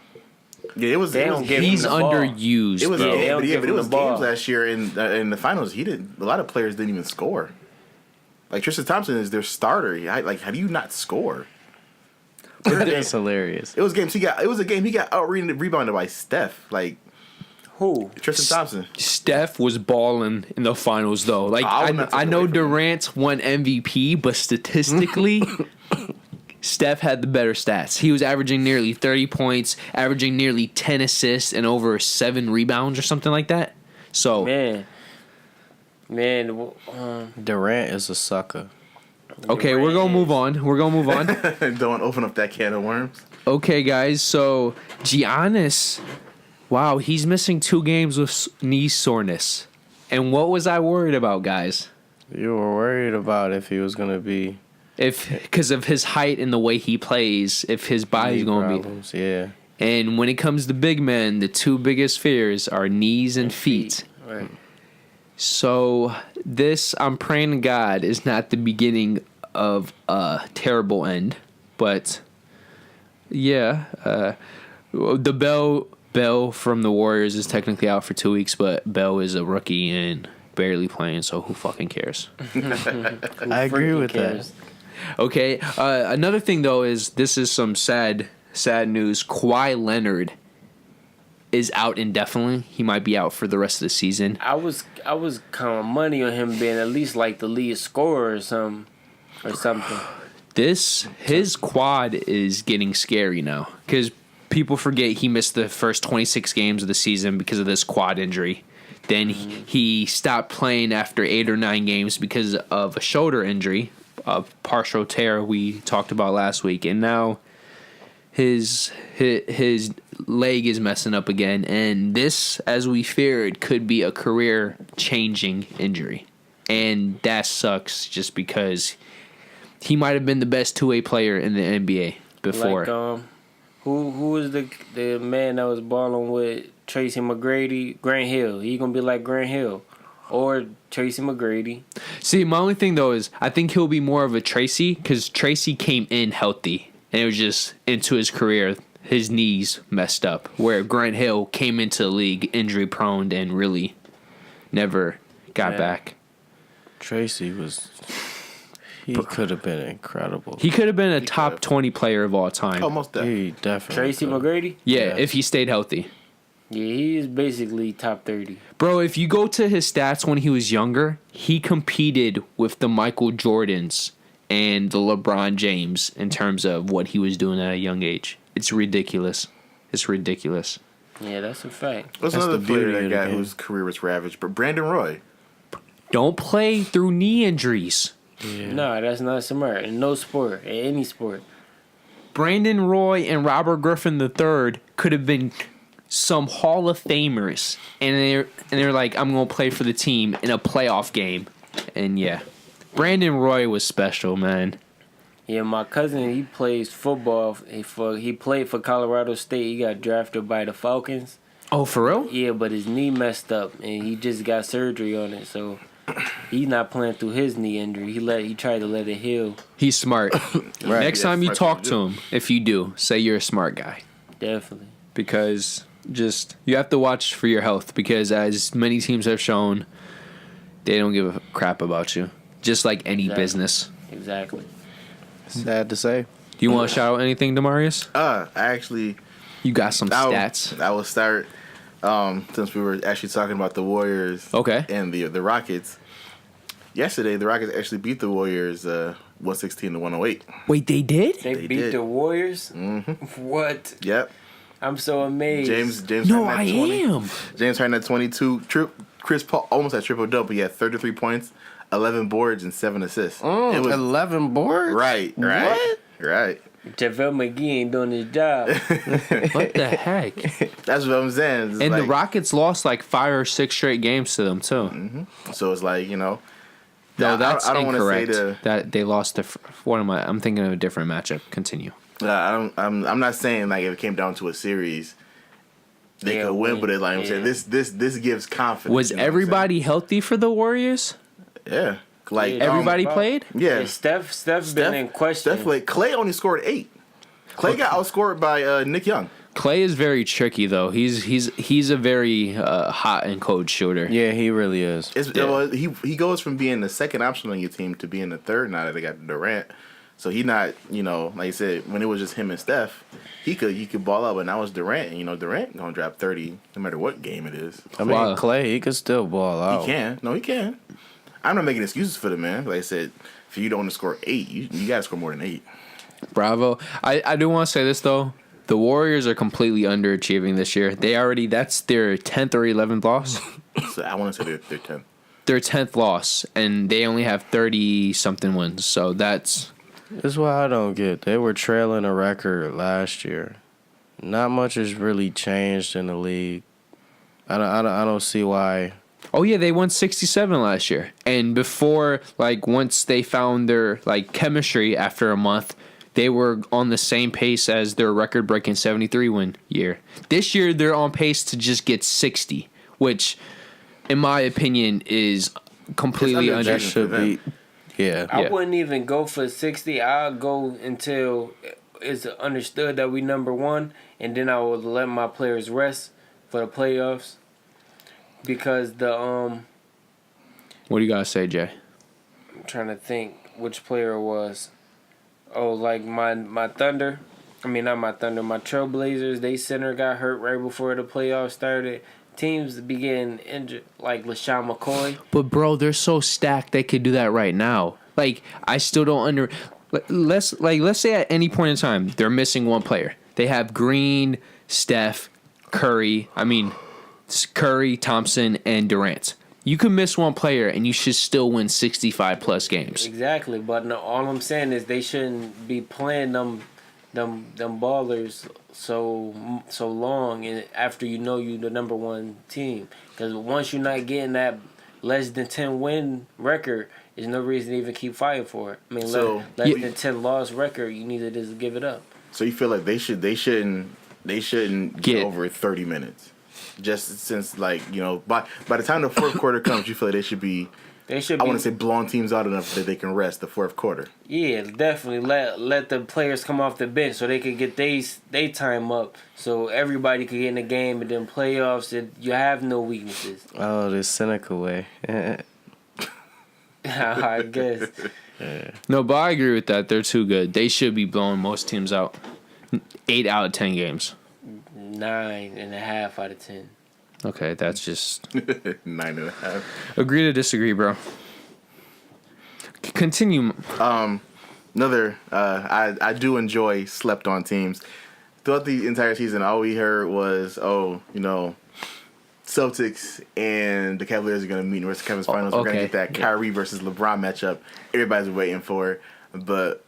Yeah, it was. They It don't was, give him He's the ball. underused, it was, bro. they don't but give it him was the ball. games last year in the finals. He didn't. A lot of players didn't even score. Like Tristan Thompson is their starter. How do you not score? That's hilarious. It was games he got. It was a game he got out rebounded by Steph. Like Who? Tristan Thompson. Steph was balling in the finals, though. Like I would not take I it know away from him. Durant won MVP, but statistically, Steph had the better stats. He was averaging nearly 30 points, averaging nearly 10 assists, and over 7 rebounds or something like that. So Man. Durant is a sucker. okay, we're gonna move on. We're gonna move on. Don't open up that can of worms. Okay, guys. So Giannis, wow, he's missing 2 games with knee soreness. And what was I worried about, guys? You were worried about if he was going to be Because of his height and the way he plays, if his body's knee going to be. problems. Yeah. And when it comes to big men, the 2 biggest fears are knees and feet. Right. So this, I'm praying to God, is not the beginning of a terrible end. But yeah, the Bell from the Warriors is technically out for 2 weeks, but Bell is a rookie and barely playing, so who fucking cares? I agree with that. Okay, another thing though is this is some sad news. Kawhi Leonard is out indefinitely. He might be out for the rest of the season. I was kind of money on him being at least like the lead scorer or something. His quad is getting scary now because people forget he missed the first 26 games of the season because of this quad injury. Then he stopped playing after 8 or 9 games because of a shoulder injury, a partial tear we talked about last week, and now his leg is messing up again. And this, as we feared, could be a career-changing injury, and that sucks just because he might have been the best 2A player in the NBA before. Like who was the man that was balling with Tracy McGrady? Grant Hill. He gonna be like Grant Hill or Tracy McGrady. See, my only thing though is I think he'll be more of a Tracy because Tracy came in healthy and it was just into his career his knees messed up. Where Grant Hill came into the league injury prone and really never got back. Tracy was... He could have been incredible. He could have been a He top could've. 20 player of all time. Almost that. He definitely Tracy could've. McGrady. Yeah, Yeah. if he stayed healthy. Yeah, he is basically top 30. Bro, if you go to his stats when he was younger, he competed with the Michael Jordans and the LeBron James in terms of what he was doing at a young age. It's ridiculous. It's ridiculous. Yeah, that's a fact. What's That's another the player beauty that of the guy game. whose career was ravaged? But Brandon Roy. Don't play through knee injuries. Yeah. No, that's not smart. In no sport, in any sport. Brandon Roy and Robert Griffin III could have been some Hall of Famers, and they're like, I'm gonna play for the team in a playoff game, and yeah, Brandon Roy was special, man. Yeah, my cousin, he plays football. He played for Colorado State. He got drafted by the Falcons. Oh, for real? Yeah, but his knee messed up, and he just got surgery on it. So he's not playing through his knee injury. He tried to let it heal. He's smart. Right. Next Yeah, time you smart talk thing to to do. him, if you do, say you're a smart guy. Definitely. Because just you have to watch for your health, because as many teams have shown, they don't give a crap about you. Just like any Exactly. business. Exactly. Sad to say. Do you want to shout out anything, Demarius? I actually You got some stats. I will start since we were actually talking about the Warriors Okay. and the Rockets. Yesterday, the Rockets actually beat the Warriors 116 to 108. Wait, they did? They They beat did. the Warriors? Mm-hmm. What? Yep. I'm so amazed. James. No, Harden I had 20. am. James Harden had 22. Chris Paul almost had triple double. He had 33 points, 11 boards, and 7 assists. It was 11 boards? right. What? Right. JaVale McGee ain't doing his job. What the heck? That's what I'm saying. It's And the like- Rockets lost like 5 or 6 straight games to them, too. So it's like, you know. No, that's I don't want to say incorrect. That they lost the. I'm thinking of a different matchup. Continue. I'm not saying like if it came down to a series, they Yeah, could win, win. but it's like I'm saying this gives confidence. Was you know what I'm everybody healthy for the Warriors? saying? Yeah. Like Yeah, Everybody Bro. played? Yeah. Steph's been in question. Steph, like Clay only scored 8. Clay got outscored by Nick Young. Clay is very tricky though. He's a very hot and cold shooter. Yeah, he really is. Well, he goes from being the second option on your team to being the third now that they got Durant. So he not, you know, like I said, when it was just him and Steph, he could ball out, but now it's Durant, and you know Durant gonna drop 30 no matter what game it is. I mean, Wow. Clay, he could still ball out. He can. No, he can. I'm not making excuses for the man. Like I said, if you don't want to score 8, you gotta score more than 8. Bravo. I do want to say this though. The Warriors are completely underachieving this year. That's their 10th or 11th loss. So I want to say they're 10. Their 10th loss, and they only have 30 something wins. So that's This is what I don't get. They were trailing a record last year. Not much has really changed in the league. I don't see why. Oh yeah, they won 67 last year. And before, like, once they found their like chemistry after a month, they were on the same pace as their record-breaking 73 win year. This year they're on pace to just get 60, which in my opinion is completely It's under. That should be. Yeah. I Yeah. wouldn't even go for 60. I'll go until it's understood that we number one, and then I will let my players rest for the playoffs. Because What do you gotta say, Jay? I'm trying to think which player it was. Oh, like my Thunder. I mean, not my Thunder. My Trailblazers. They center got hurt right before the playoffs started. Teams began injured, like LaShawn McCoy. But bro, they're so stacked they could do that right now. Like I still don't let's say at any point in time they're missing one player. They have Green, Steph, Curry. I mean, Curry, Thompson, and Durant. You can miss one player and you should still win 65 plus games. Exactly, but no, all I'm saying is they shouldn't be playing them ballers so long and after you know you the number one team. Because once you're not getting that less than 10 win record, there's no reason to even keep fighting for it. I mean, So, less than 10 loss record, you need to just give it up. So you feel like they shouldn't Get- get over 30 minutes. Just since like, you know, by the time the fourth quarter comes, you feel like they should be They should. I be, want to say blowing teams out enough that they can rest the fourth quarter. Yeah, definitely let the players come off the bench so they could get they time up, so everybody could get in the game, and then playoffs. You have no weaknesses. Oh, the cynical way. I guess. No, but I agree with that. They're too good. They should be blowing most teams out. 8 out of 10 games. 9.5 out of 10. Okay, that's just 9.5. agree to disagree, bro. Continue. Another, I do enjoy slept on teams. Throughout the entire season, all we heard was, Celtics and the Cavaliers are going to meet in the Western Conference Finals. We're going to okay. get that Kyrie versus LeBron matchup. Everybody's waiting for, but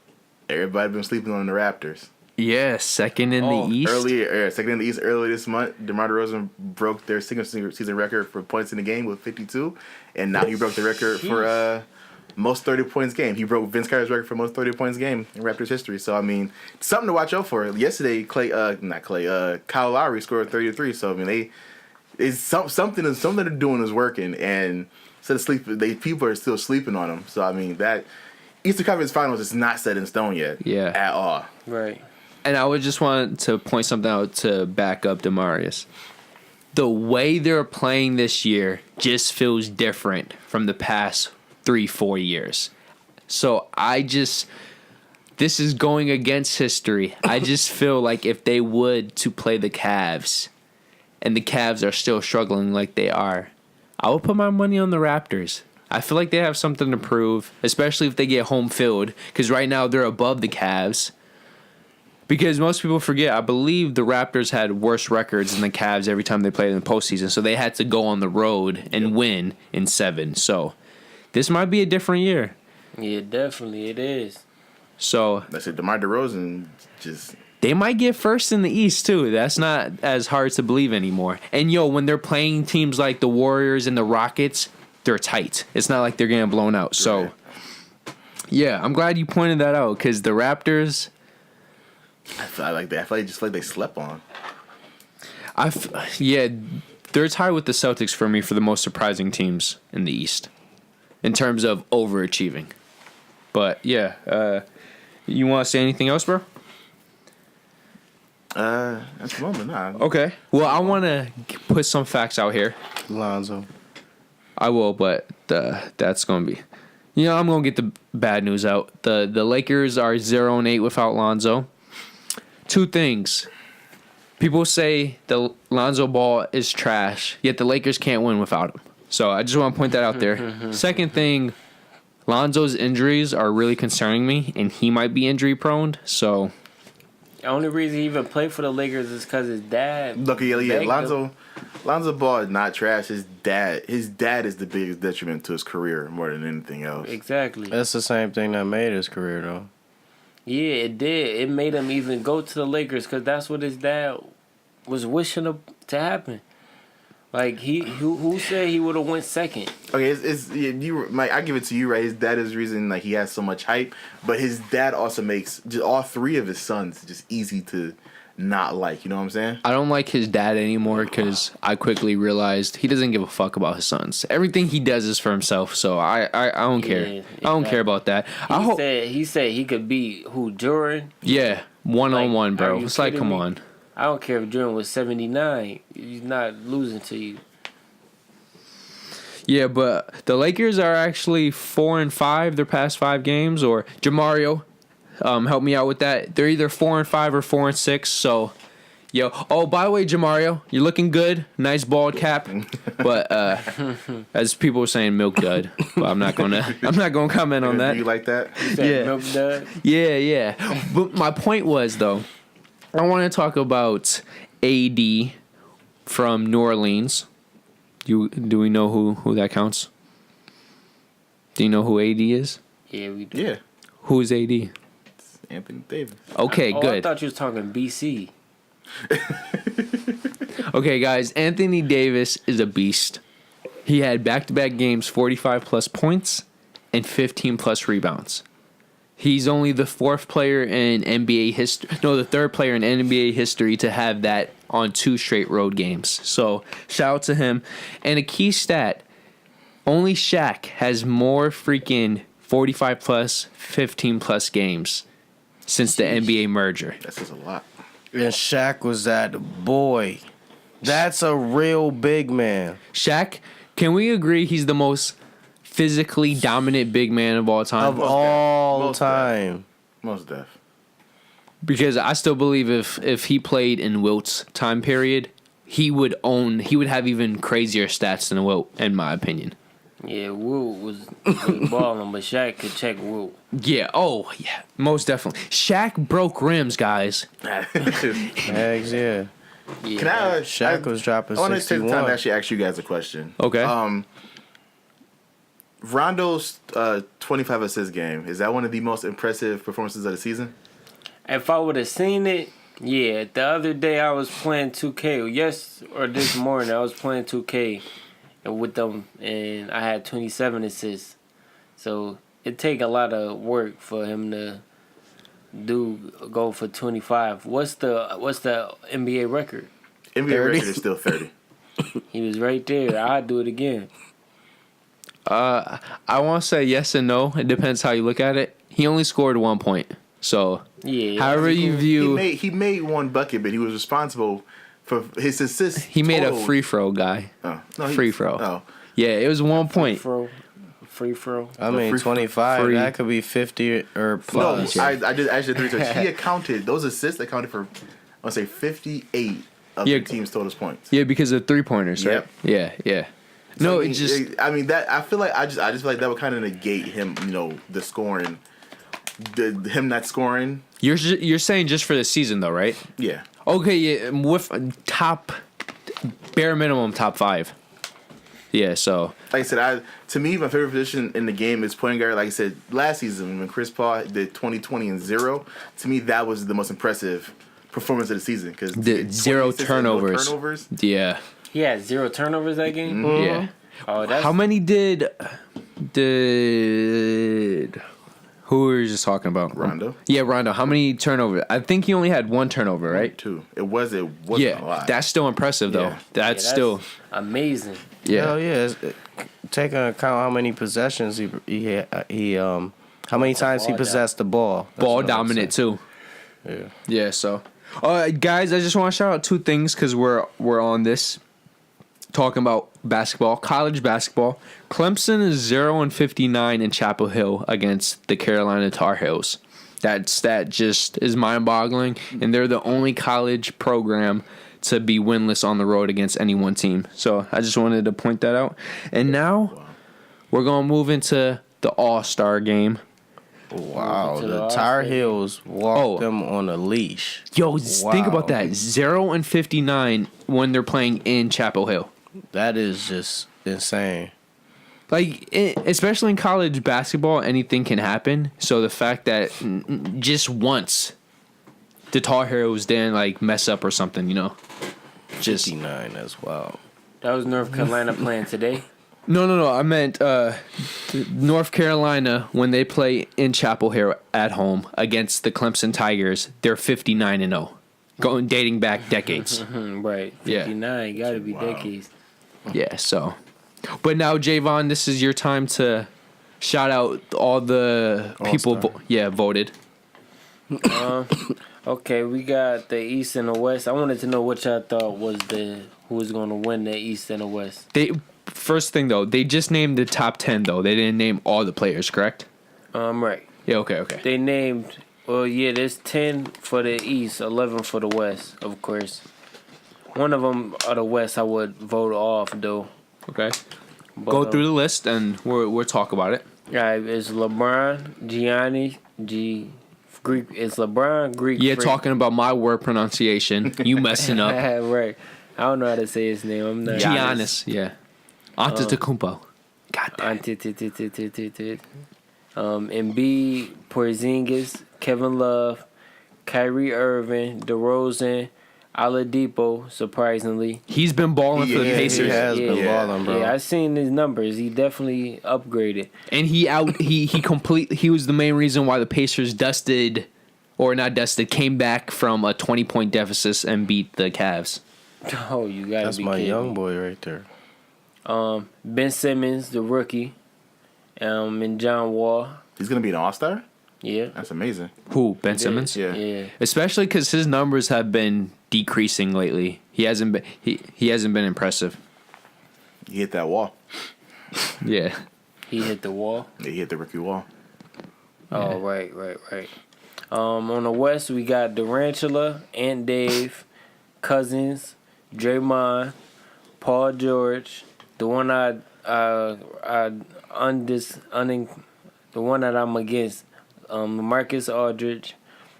everybody been sleeping on the Raptors. Yeah, second in Oh, the East. Second in the East earlier this month, DeMar DeRozan broke their single season record for points in the game with 52, and now he broke the record most 30 points game. He broke Vince Carter's record for most 30 points game in Raptors history. So I mean, something to watch out for. Yesterday, Kyle Lowry scored 33. So I mean, something they're doing is working, and instead of sleeping, people are still sleeping on them. So I mean, that Eastern Conference Finals is not set in stone yet. Yeah. At all. Right. And I would just want to point something out to back up Demarius. The way they're playing this year just feels different from the past 3-4 years. So this is going against history. I just feel like if they would to play the Cavs, and the Cavs are still struggling like they are, I would put my money on the Raptors. I feel like they have something to prove, especially if they get home field, because right now they're above the Cavs. Because most people forget, I believe the Raptors had worse records than the Cavs every time they played in the postseason, so they had to go on the road and win in 7. So this might be a different year. Yeah, definitely it is. So That's it. DeMar DeRozan just... They might get first in the East, too. That's not as hard to believe anymore. And, when they're playing teams like the Warriors and the Rockets, they're tight. It's not like they're getting blown out. So, yeah, I'm glad you pointed that out, because the Raptors... I feel like they slept on. They're tied with the Celtics for me for the most surprising teams in the East in terms of overachieving. But, yeah, you want to say anything else, bro? At the moment, nah. Okay. Well, I want to put some facts out here. Lonzo. I will, but that's going to be... I'm going to get the bad news out. The Lakers are 0-8 without Lonzo. 2 things. People say the Lonzo Ball is trash, yet the Lakers can't win without him. So I just want to point that out there. Second thing, Lonzo's injuries are really concerning me, and he might be injury prone. So The only reason he even played for the Lakers is because his dad. Look, Lonzo Ball is not trash. His dad is the biggest detriment to his career more than anything else. Exactly. That's the same thing that made his career, though. Yeah, it did. It made him even go to the Lakers because that's what his dad was wishing to happen. Like who said he would have went second? Okay, I give it to you, right? His dad is the reason like he has so much hype, but his dad also makes just all 3 of his sons just easy to not like. You know what I'm saying? I don't like his dad anymore because I quickly realized he doesn't give a fuck about his sons. Everything he does is for himself, so I don't care. Yeah, I don't care about that. He said he could beat Jordan. Yeah, one-on-one, bro. Are It's you like, kidding come me? on. I don't care if Jordan was 79. He's not losing to you. Yeah, but the Lakers are actually 4-5 their past 5 games, or Jamario, help me out with that. They're either 4-5 or 4-6. So, oh, by the way, Jamario, you're looking good. Nice bald cap, but as people were saying, milk dud. But I'm not gonna comment on that. Do you like that? Yeah. Milk dud? Yeah. But my point was though, I want to talk about AD from New Orleans. Do we know who that counts? Do you know who AD is? Yeah, we do. Yeah. Who is AD? It's Anthony Davis. Okay, good. I thought you was talking BC. Okay, guys, Anthony Davis is a beast. He had back-to-back games, 45-plus points and 15-plus rebounds. He's only the 4th player in NBA history. No, the 3rd player in NBA history to have that on 2 straight road games. So, shout out to him. And a key stat, only Shaq has more freaking 45-plus, 15-plus games since the NBA merger. That's just a lot. And Shaq was that boy. That's a real big man. Shaq, can we agree he's the most physically dominant big man of all time? Of all Most time. Most def. Because I still believe if he played in Wilt's time period, he would have even crazier stats than Wilt, in my opinion. Yeah, Wilt was balling, but Shaq could check Wilt. Yeah, most definitely. Shaq broke rims, guys. Eggs, yeah. Yeah. Can I? Shaq was dropping I want to take the time 61. to actually ask you guys a question. Okay. Rondo's 25 assist game, is that one of the most impressive performances of the season? If I would have seen it, yeah. The other day I was playing 2K. Or this morning I was playing 2K and with them, and I had 27 assists. So it take a lot of work for him to go for 25. What's the NBA record? NBA 30? record is still 30. He was right there. I'd do it again. I want to say yes and no. It depends how you look at it. He only scored 1 point. So, Yeah. however you view... He made one bucket, but he was responsible for his assists. He made a total. free throw guy. Oh, no, Free throw. Oh, Yeah, it was 1 point. Free throw. I mean, free- 25. free- That could be 50 or no, plus. I did actually 3 touch. He accounted those assists accounted for, I want to say 58 of Yeah. the team's total points. Yeah, because of 3-pointers, right? Yep. Yeah. So, No, I mean, it just... I mean that I feel like I just feel like that would kind of negate him, the scoring, him not scoring. You're saying just for the season, though, right? Yeah. Okay, yeah, with bare minimum top 5. Yeah, so... Like I said, to me, my favorite position in the game is point guard. Like I said, last season when Chris Paul did 20-20 and 0, to me that was the most impressive performance of the season because The 0 turnovers. Yeah. He had 0 turnovers that game. Yeah. Oh, that's How many did who were you just talking about? Rondo. Yeah, Rondo. How many turnovers? I think he only had 1 turnover, right? 2. It wasn't a Yeah, lot. that's still impressive though. Yeah. That's still amazing. yeah. Hell yeah. Take into account how many possessions he had. How many times he Ball possessed the ball. That's Ball what I'm dominant too. saying. Yeah. So, guys, I just want to shout out 2 things because we're on this talking about basketball, college basketball. Clemson is 0-59 in Chapel Hill against the Carolina Tar Heels. That just is mind-boggling, and they're the only college program to be winless on the road against any one team. So I just wanted to point that out. And now we're gonna move into the All-Star game. Wow, To the the Tar Austin. Heels walked Oh. them on a leash. Yo, think about Wow. that. 0-59 when they're playing in Chapel Hill. That is just insane. Like, especially in college basketball, anything can happen. So the fact that just once the Tar Heels didn't, like, mess up or something, Just 59 as well. That was North Carolina playing today. No. I meant North Carolina, when they play in Chapel Hill at home against the Clemson Tigers, they're 59-0. Dating back decades. Right. Yeah. 59. Got to be decades. Yeah, so. But now, Javon, this is your time to shout out all the people voted. Okay, we got the East and the West. I wanted to know what y'all thought was who was going to win the East and the West. First thing, though, they just named the top 10, though. They didn't name all the players, correct? Right. Yeah, okay. They named, there's 10 for the East, 11 for the West, of course. One of them of the West I would vote off, though. Okay. But, Go through the list, and we'll talk about it. All right, it's LeBron, Giannis, Greek. It's LeBron, Greek. Yeah, freak. talking about my word pronunciation. You messing up. Right. I don't know how to say his name. I'm not. Giannis, yeah. Antetokounmpo. God damn. Embiid, Porzingis, Kevin Love, Kyrie Irving, DeRozan, Oladipo, surprisingly. He's been balling for the Yeah, Pacers. He has been Yeah. balling, bro. Yeah, I seen his numbers. He definitely upgraded. And he was the main reason why the Pacers came back from a 20-point deficit and beat the Cavs. Oh, you gotta That's be my kidding young me. boy right there. Ben Simmons, the rookie, and John Wall. He's gonna be an All-Star. Yeah. That's amazing. Who? Ben Simmons? Yeah. Yeah. Especially because his numbers have been decreasing lately. He hasn't been impressive. He hit that wall. Yeah. He hit the wall. Yeah, he hit the rookie wall. Oh, right. On the West, we got Durantula, Ant Dave, Cousins, Draymond, Paul George, the one that I'm against, Marcus Aldridge.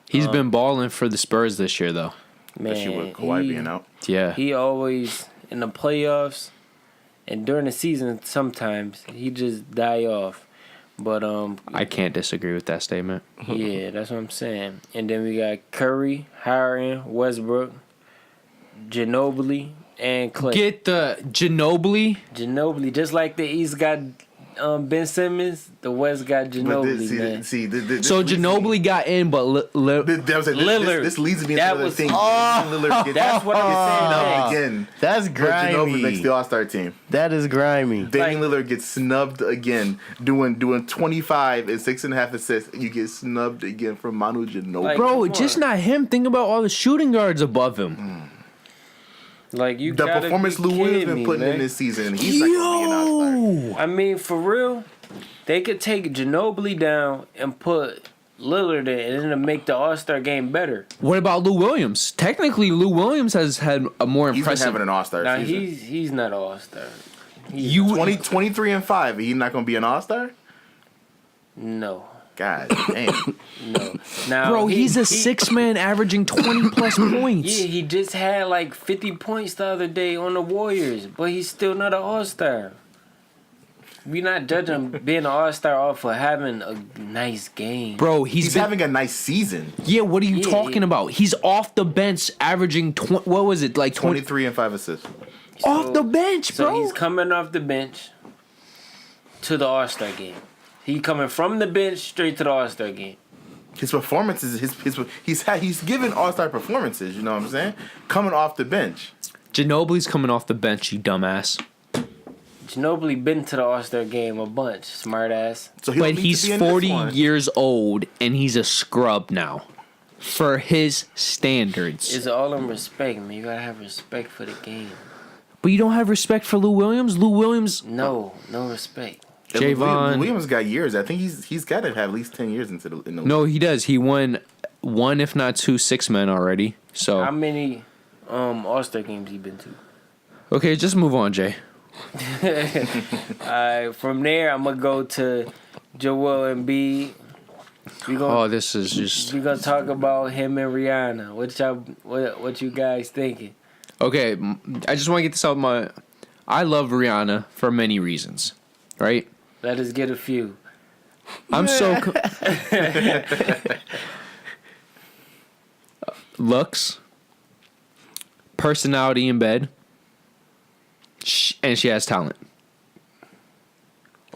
He's been balling for the Spurs this year, though. Especially Man, with Kawhi being out. Yeah. he always in the playoffs and during the season. Sometimes he just die off, but I can't disagree with that statement. yeah, that's what I'm saying. And then we got Curry, Harden, Westbrook, Ginobili, and Clay. Get the Ginobili. Ginobili, just like the East got Ben Simmons, the West got Ginobili, man. So Ginobili got in, but Lillard. This leads me into That another was- thing. That's what I'm saying. Again. That's But Ginobili makes the grimy. All-Star team. That is grimy. Damian Lillard gets snubbed again, doing 25 and 6.5 assists. You get snubbed again from Manu Ginobili. Like, bro, come just on. not him. Think about all the shooting guards above him. Like you the gotta performance be Lou Williams kidding been me, putting man. in this season, he's not gonna be an All-Star. Yo, I mean, for real, they could take Ginobili down and put Lillard in, and it'll make the All-Star game better. what about Lou Williams? Technically, Lou Williams has had a more He's been impressive. having an All-Star Now season. he's not an All-Star. You 23 and 5. He's not gonna be an All-Star. No, God damn. no. Now, bro, he's a 6-man averaging 20 plus points. Yeah, he just had like 50 points the other day on the Warriors, but he's still not an All-Star. We're not judging him being an All-Star off of having a nice game. Bro, He's been, having a nice season. yeah. What are you Yeah, talking yeah. about? He's off the bench, averaging what was it like 20 23 and 5 assists. off the bench, So bro? he's coming off the bench to the All-Star game. He coming from the bench straight to the All-Star game. His performances, he's given All-Star performances. You know what I'm saying? Coming off the bench. Ginobili's coming off the bench, you dumbass. Ginobili been to the All-Star game a bunch, smart ass. So he'll But need to he's be in this 40 one. years old and he's a scrub now, for his standards. It's all in respect, man. You gotta have respect for the game. But you don't have respect for Lou Williams. Lou Williams, No respect. And Javon. Williams got years. I think he's got to have at least 10 years in the no, he does. He won one, if not two, 6-men already. How So many All-Star games he been to? okay, just move on, Jay. Alright, from there I'm gonna go to Joel Embiid. We Oh, gonna this is just talk about him and Rihanna. What you guys thinking? okay. I just want to get this out. I love Rihanna for many reasons, right? Let us get a few. I'm so looks, personality in bed, and she has talent.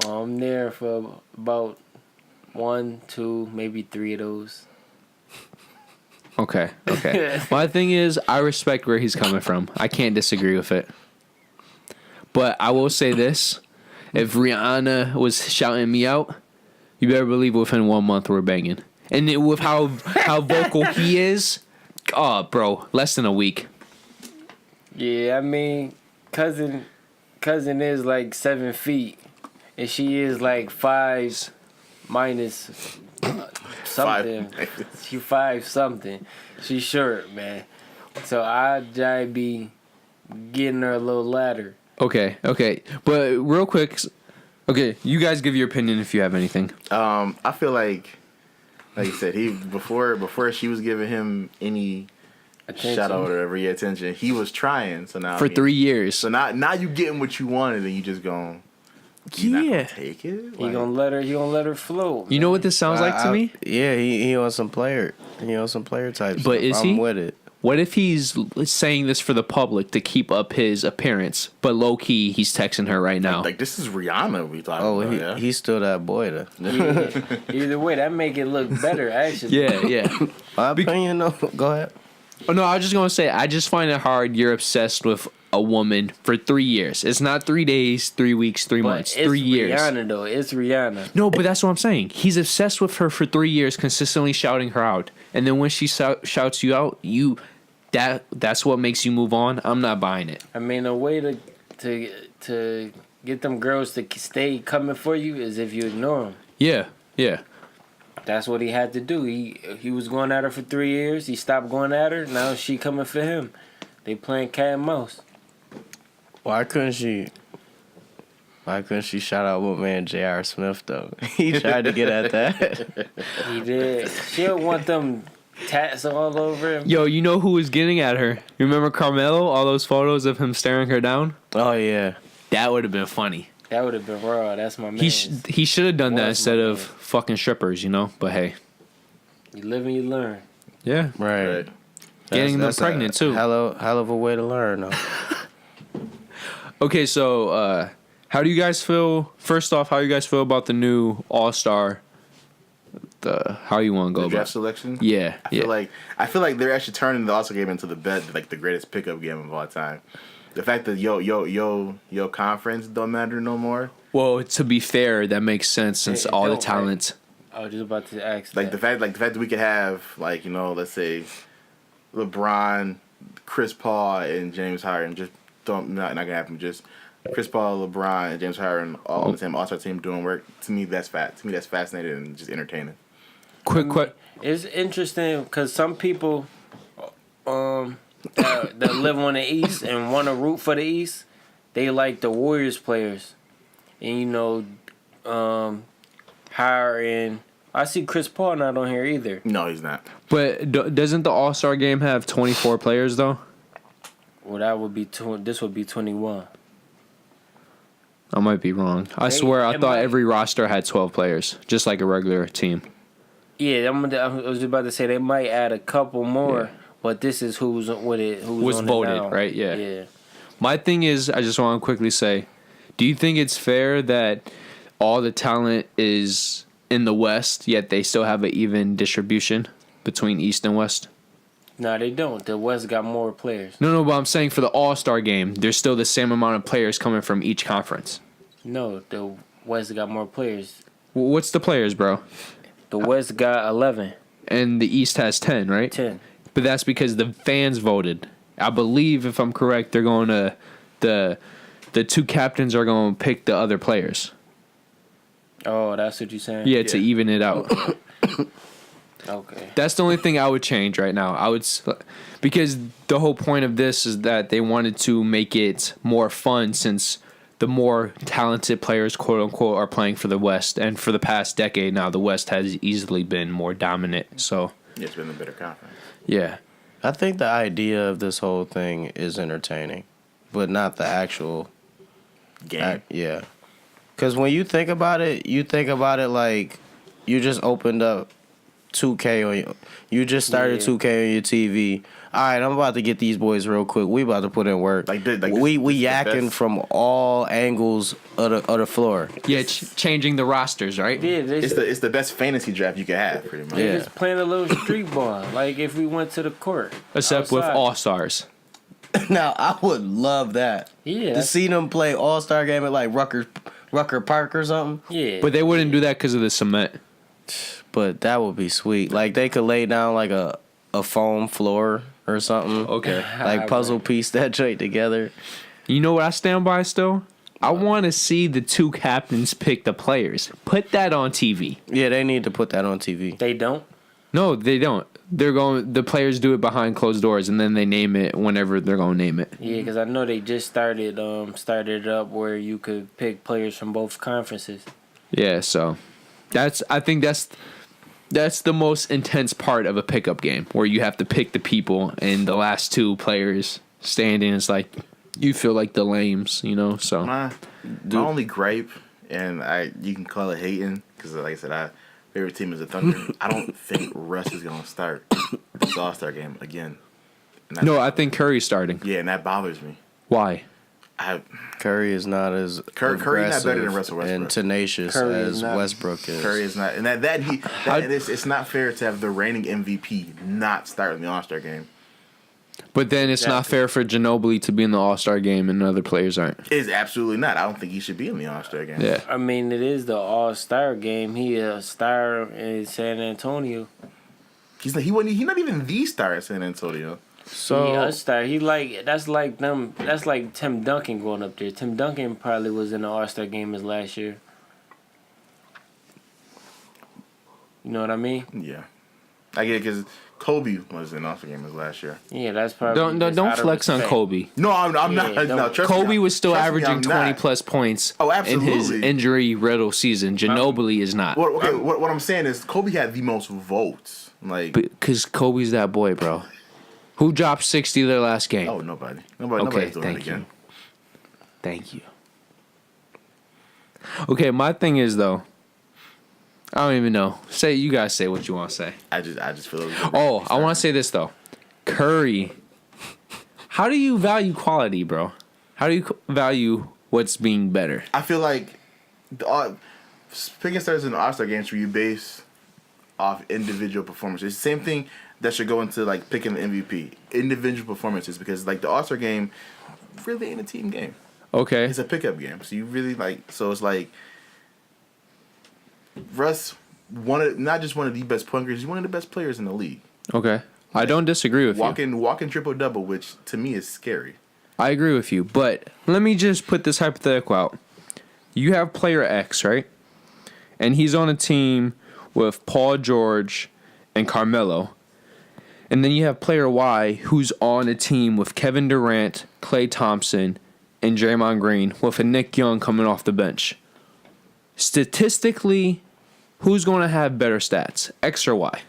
Well, I'm there for about 1, 2, maybe 3 of those. Okay. My thing is, I respect where he's coming from. I can't disagree with it. But I will say this: if Rihanna was shouting me out, you better believe within 1 month we're banging. And with how vocal he is, oh, bro, less than a week. Yeah, I mean, cousin is like 7 feet, and she is like 5 minus something. She 5 something. She's short, man. So I'd be getting her a little ladder. Okay. But real quick, okay, you guys give your opinion if you have anything. I feel like you said, he before she was giving him any Attention. shout out or every attention, he was trying. So now For 3 years. So now you getting what you wanted, and you just going. You not gonna take it. He gonna let her float. You know what this sounds like to me? Yeah, he on some player. He on some player type. But stuff. is I'm he? with it. What if he's saying this for the public to keep up his appearance, but low key he's texting her right now? Like, this is Rihanna we talking Oh, about. he's still that boy though. Yeah. Either way, that make it look better. Actually, Yeah. My opinion, no. Go ahead. Oh no, I was just gonna say I just find it hard. You're obsessed with a woman for 3 years. It's not 3 days, 3 weeks, 3 But months, it's 3 years. Rihanna though. It's Rihanna. No, but that's what I'm saying. He's obsessed with her for 3 years, consistently shouting her out, and then when she shouts you out, that's what makes you move on. I'm not buying it. I mean, a way to get them girls to stay coming for you is if you ignore them. Yeah. That's what he had to do. He was going at her for 3 years. He stopped going at her. Now she coming for him. They playing cat and mouse. Why couldn't she shout out my man J.R. Smith though? He tried to get at that. He did. She'll want them tats all over him. Yo, you know who was getting at her? You remember Carmelo? All those photos of him staring her down? Oh yeah. That would have been funny. That would have been raw. That's my man. He should have done that Was instead my of man. fucking strippers, you know? But hey. You live and you learn. Yeah. Right. Getting them pregnant, too. Hell of a way to learn though. Okay, so How do you guys feel? First off, how you guys feel about the new All-Star? How you want to go The about draft selection? Yeah, I feel like they're actually turning the All-Star game into the greatest pickup game of all time. The fact that yo conference don't matter no more. Well, to be fair, that makes sense since It all the don't, talent. I was just about to ask. Like the fact that we could have let's say LeBron, Chris Paul, and James Harden not gonna happen. Just Chris Paul, LeBron, and James Harden all on the same All-Star team doing work. To me, that's fascinating and just entertaining. Quick. It's interesting because some people that live on the East and want to root for the East, they like the Warriors players. And, hiring... I see Chris Paul not on here either. No, he's not. But doesn't the All-Star game have 24 players, though? Well, that would be... This would be 21. I might be wrong. I swear, I thought every roster had 12 players, just like a regular team. Yeah, I was about to say they might add a couple more, but this is who's with it. Who's on voted, it now. right? Yeah. Yeah. My thing is, I just want to quickly say, do you think it's fair that all the talent is in the West, yet they still have an even distribution between East and West? No, they don't. The West got more players. No, but I'm saying for the All-Star game, there's still the same amount of players coming from each conference. No, the West got more players. What's the players, bro? The West got 11. And the East has 10, right? 10. But that's because the fans voted. I believe, if I'm correct, they're going to the two captains are going to pick the other players. Oh, that's what you're saying? Yeah, to even it out. Okay. That's the only thing I would change right now. Because the whole point of this is that they wanted to make it more fun since the more talented players, quote unquote, are playing for the West. And for the past decade now, the West has easily been more dominant. So It's been a better conference. yeah. I think the idea of this whole thing is entertaining, but not the actual Game. yeah. Because when you think about it like you just opened up 2K you just started 2K on your TV. All right, I'm about to get these boys real quick. We about to put in work. We yakking from all angles of the floor. Yeah, changing the rosters, right? Yeah, It's the best fantasy draft you could have, pretty much. they're just playing a little street ball. Like if we went to the court. Except with outside. All-Stars. Now I would love that. Yeah. To see them play All-Star game at like Rucker Park or something. Yeah. But they wouldn't do that because of the cement. But that would be sweet. Like they could lay down like a foam floor or something. Okay. Like puzzle piece that joint together. You know what I stand by still? I want to see the two captains pick the players. Put that on TV. Yeah, they need to put that on TV. They don't? No, they don't. The players do it behind closed doors, and then they name it whenever they're going to name it. Yeah, because I know they just started it up where you could pick players from both conferences. Yeah, so I think that's the most intense part of a pickup game, where you have to pick the people, and the last two players standing is like you feel like the lames, So My only gripe, and you can call it hating, because like I said, our favorite team is the Thunder. I don't think Russ is gonna start this All-Star game again. No, I think Curry's starting. Yeah, and that bothers me. Why? Curry is not as Curry's not better than Russell Westbrook. and tenacious as Westbrook is. Curry is not, and it's not fair to have the reigning MVP not start in the All-Star game. But then it's not fair for Ginobili to be in the All-Star game and other players aren't. It's absolutely not. I don't think he should be in the All-Star game. Yeah. I mean, it is the All-Star game. He a star in San Antonio. He's not even the star at San Antonio. So He a star. That's like Tim Duncan going up there. Tim Duncan probably was in the All-Star game his last year. You know what I mean? Yeah, I get it because Kobe was in the All-Star game his last year. Yeah, that's probably Don't flex on Kobe. No, I'm not. Yeah, No, trust Kobe me, was still trust me, averaging I'm 20 not. plus points Oh, in his absolutely. injury-riddled season. Ginobili is not. What I'm saying is Kobe had the most votes. Like, Because Kobe's that boy, bro. Who dropped 60 their last game? oh, nobody. Okay, Nobody's doing thank it again. you. Thank you. Okay, my thing is, though, I don't even know. You guys say what you want to say. I just feel. Oh, I want to say this, though. Curry. How do you value quality, bro? How do you value what's being better? I feel like picking starters in the All-Star games where you base off individual performances. It's the same thing that should go into like picking the MVP. Individual performances, because like the All-Star game really ain't a team game. Okay. It's a pickup game. So you really so it's like Russ not just one of the best point guards, he's one of the best players in the league. Okay. I don't disagree with you. Walking triple-double, which to me is scary. I agree with you, but let me just put this hypothetical out. You have player X, right? And he's on a team with Paul George and Carmelo. And then you have player Y, who's on a team with Kevin Durant, Klay Thompson, and Draymond Green, with a Nick Young coming off the bench. Statistically, who's going to have better stats, X or Y?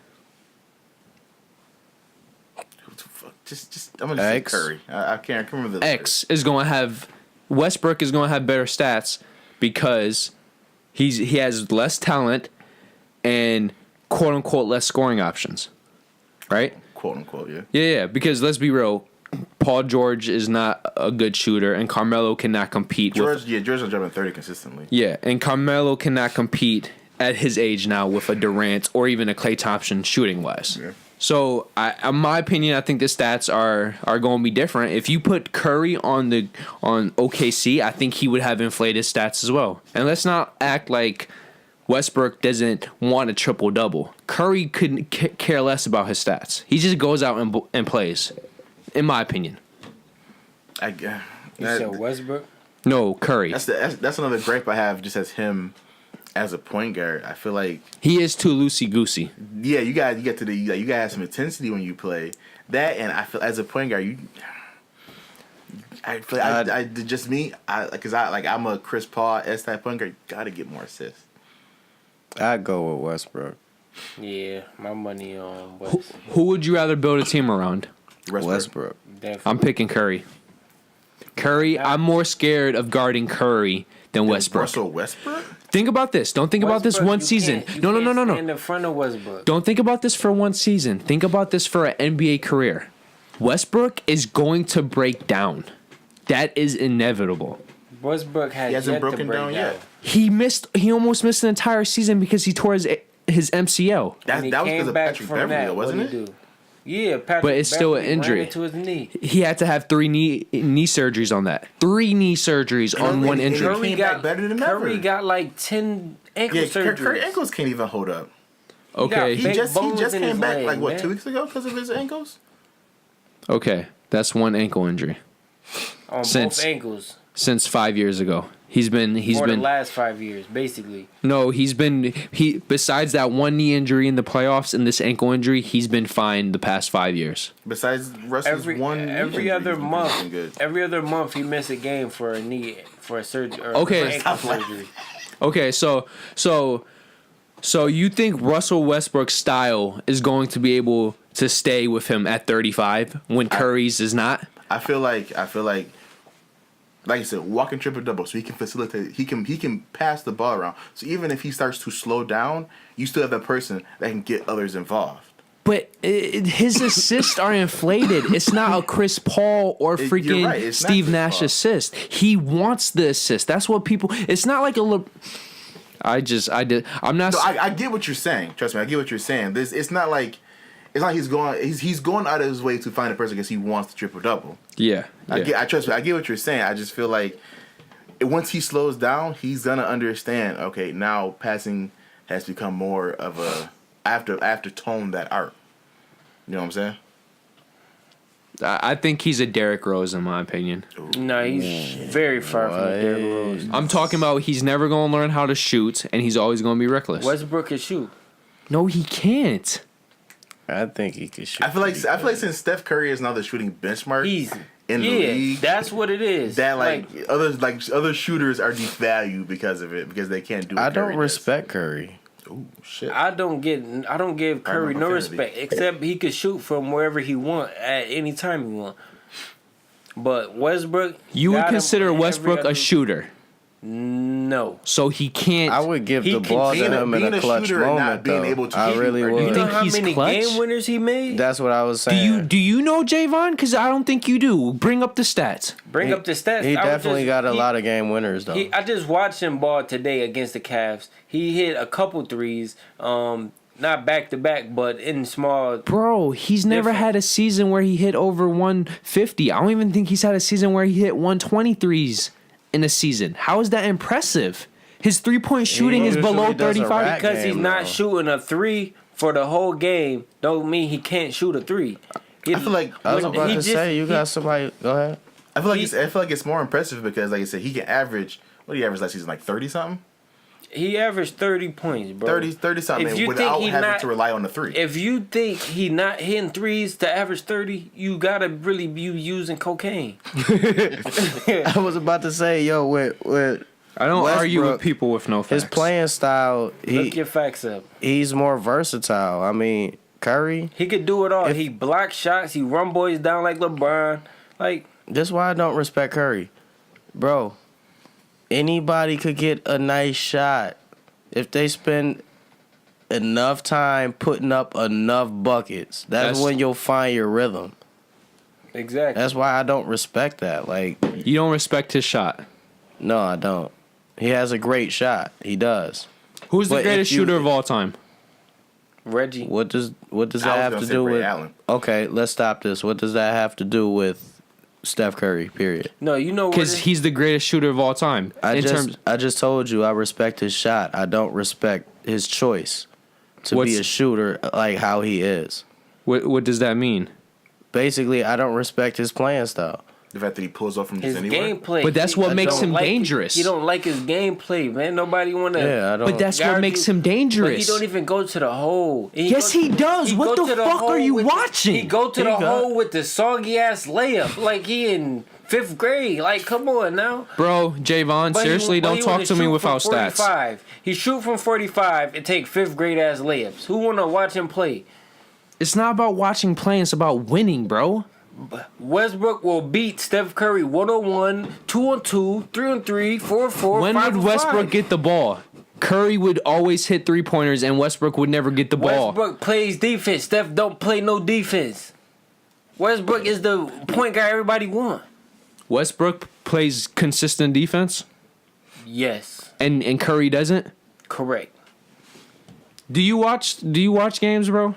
I'm gonna say Curry. I can't remember the X is going to have Westbrook is going to have better stats because he has less talent and quote unquote less scoring options, right? Quote unquote, yeah. Yeah. Because let's be real, Paul George is not a good shooter, and Carmelo cannot compete. George is dropping 30 consistently. Yeah, and Carmelo cannot compete at his age now with a Durant or even a Klay Thompson shooting wise. Yeah. So, in my opinion, I think the stats are going to be different. If you put Curry on OKC, I think he would have inflated stats as well. And let's not act like Westbrook doesn't want a triple-double. Curry couldn't care less about his stats. He just goes out and plays, in my opinion. You said Westbrook? No, Curry. That's another gripe I have just as him as a point guard. I feel like he is too loosey-goosey. Yeah, you got to have some intensity when you play. That, and I feel as a point guard, I'm a Chris Paul type point guard. Got to get more assists. I'd go with Westbrook. Yeah, my money on Westbrook. Who would you rather build a team around? Westbrook. Definitely. I'm picking Curry. I'm more scared of guarding Curry than Westbrook. Russell Westbrook? Think about this. Don't think about this one season. No. In front of Westbrook. Don't think about this for one season. Think about this for an NBA career. Westbrook is going to break down. That is inevitable. Westbrook hasn't broken down yet. He almost missed an entire season because he tore his MCL. That was because of Patrick Beverley, wasn't it? Yeah, Patrick but it's still an Beverley injury. ran into his knee. He had to have 3 knee surgeries on that. 3 knee surgeries on one injury. Curry got better than ever. Curry got like 10 ankle surgeries. Curry ankles can't even hold up. Okay. He just came back like 2 weeks ago because of his ankles? Okay, that's one ankle injury. On both ankles. Since 5 years ago. He's been the last 5 years, basically. No, besides that one knee injury in the playoffs and this ankle injury, he's been fine the past 5 years. Besides Russell's every other month he missed a game for a surgery. Okay. Ankle surgery. Okay, so you think Russell Westbrook's style is going to be able to stay with him at 35 when Curry's is not? I feel like I said, walking triple-double, so he can facilitate. He can pass the ball around. So even if he starts to slow down, you still have that person that can get others involved. But his assists are inflated. It's not a Chris Paul or freaking Steve Nash assist. He wants the assist. That's what people. It's not like a. I'm not. No, I get what you're saying. Trust me, I get what you're saying. It's not like he's going out of his way to find a person because he wants the triple-double. Yeah. I get what you're saying. I just feel like once he slows down, he's gonna understand. Okay, now passing has become more of a. I have to tone that art. You know what I'm saying? I think he's a Derrick Rose in my opinion. No, he's very far from Derrick Rose. I'm talking about he's never gonna learn how to shoot, and he's always gonna be reckless. Westbrook can shoot. No, he can't. I think he can shoot. I feel like since Steph Curry is now the shooting benchmark in the league, that's what it is. That other shooters are devalued because of it because they can't do. I don't respect Curry. Oh shit! I don't give Curry no respect except he could shoot from wherever he want at any time he want. But Westbrook, you would consider Westbrook a shooter. No. So he can't. I would give He the can- ball being to a- him in being a a clutch shooter and not moment, being though. able to I shoot, really or do would. you You know think how he's many clutch? game winners he made? That's what I was saying. Do you know Javon? Because I don't think you do. Bring up the stats. Bring up the stats. He I was definitely got a lot of game winners, though. I just watched him ball today against the Cavs. He hit a couple threes, not back to back, but in small. Bro, he's never Different. had a season where he hit over 150. I don't even think he's had a season where he hit 123s in a season. How is that impressive? His 3-point shooting is usually below does a 35. rack Because he's game, not though. shooting a three for the whole game, don't mean he can't shoot a three. I feel like I was about he to just- say, you he- got somebody. Go ahead. I feel like it's more impressive because, like I said, he can average. What did he average last season? Like 30 something, He averaged 30 points, bro. 30 something, If you think without he having not- to rely on the three. If you think he not hitting threes to average 30, you gotta really be using cocaine. I was about to say, yo, with I don't argue with Westbrook, people with no facts. his playing style, Look your facts up. he's more versatile. I mean, Curry. He could do it all. If- He blocks shots. He run boys down like LeBron. Like, That's why I don't respect Curry, bro. Anybody could get a nice shot if they spend enough time putting up enough buckets. That's when you'll find your rhythm. exactly. That's why I don't respect that. Like, You don't respect his shot. no, I don't. He has a great shot. He does. Who's the But greatest if you- shooter of all time? Reggie. What does I was that have gonna to say do Ray with? Allen. Okay, let's stop this. What does that have to do with Steph Curry? Period. No, you know what? Because he's the greatest shooter of all time. I just told you I respect his shot. I don't respect his choice to What's- be a shooter like how he is. what does that mean? Basically, I don't respect his playing style. The fact that he pulls off from his just anywhere. gameplay. But that's what I makes don't him like it. dangerous. You don't like his gameplay, man. Nobody want to. Yeah, I don't. But that's what Guard makes you- him But he dangerous. don't even go to the hole. Yes, he does. What go the to the fuck hole are you with watching? He go to He the got- hole with the soggy ass layup, like he in 5th grade. Like, come on now. Bro, Javon, But seriously, but don't talk wanna to me shoot without from stats. 45. He shoot from 45 and take 5th grade ass layups. Who want to watch him play? It's not about watching play, it's about winning, bro. Westbrook will beat Steph Curry 1-on-1, 2-on-2, 3-on-3, 4-on-4. When would 5-on-5. Westbrook get the ball? Curry would always hit 3-pointers and Westbrook would never get the ball. Westbrook plays defense. Steph don't play no defense. Westbrook is the point guard everybody want. Westbrook plays consistent defense Yes, and Curry doesn't? correct. Do you watch games, bro?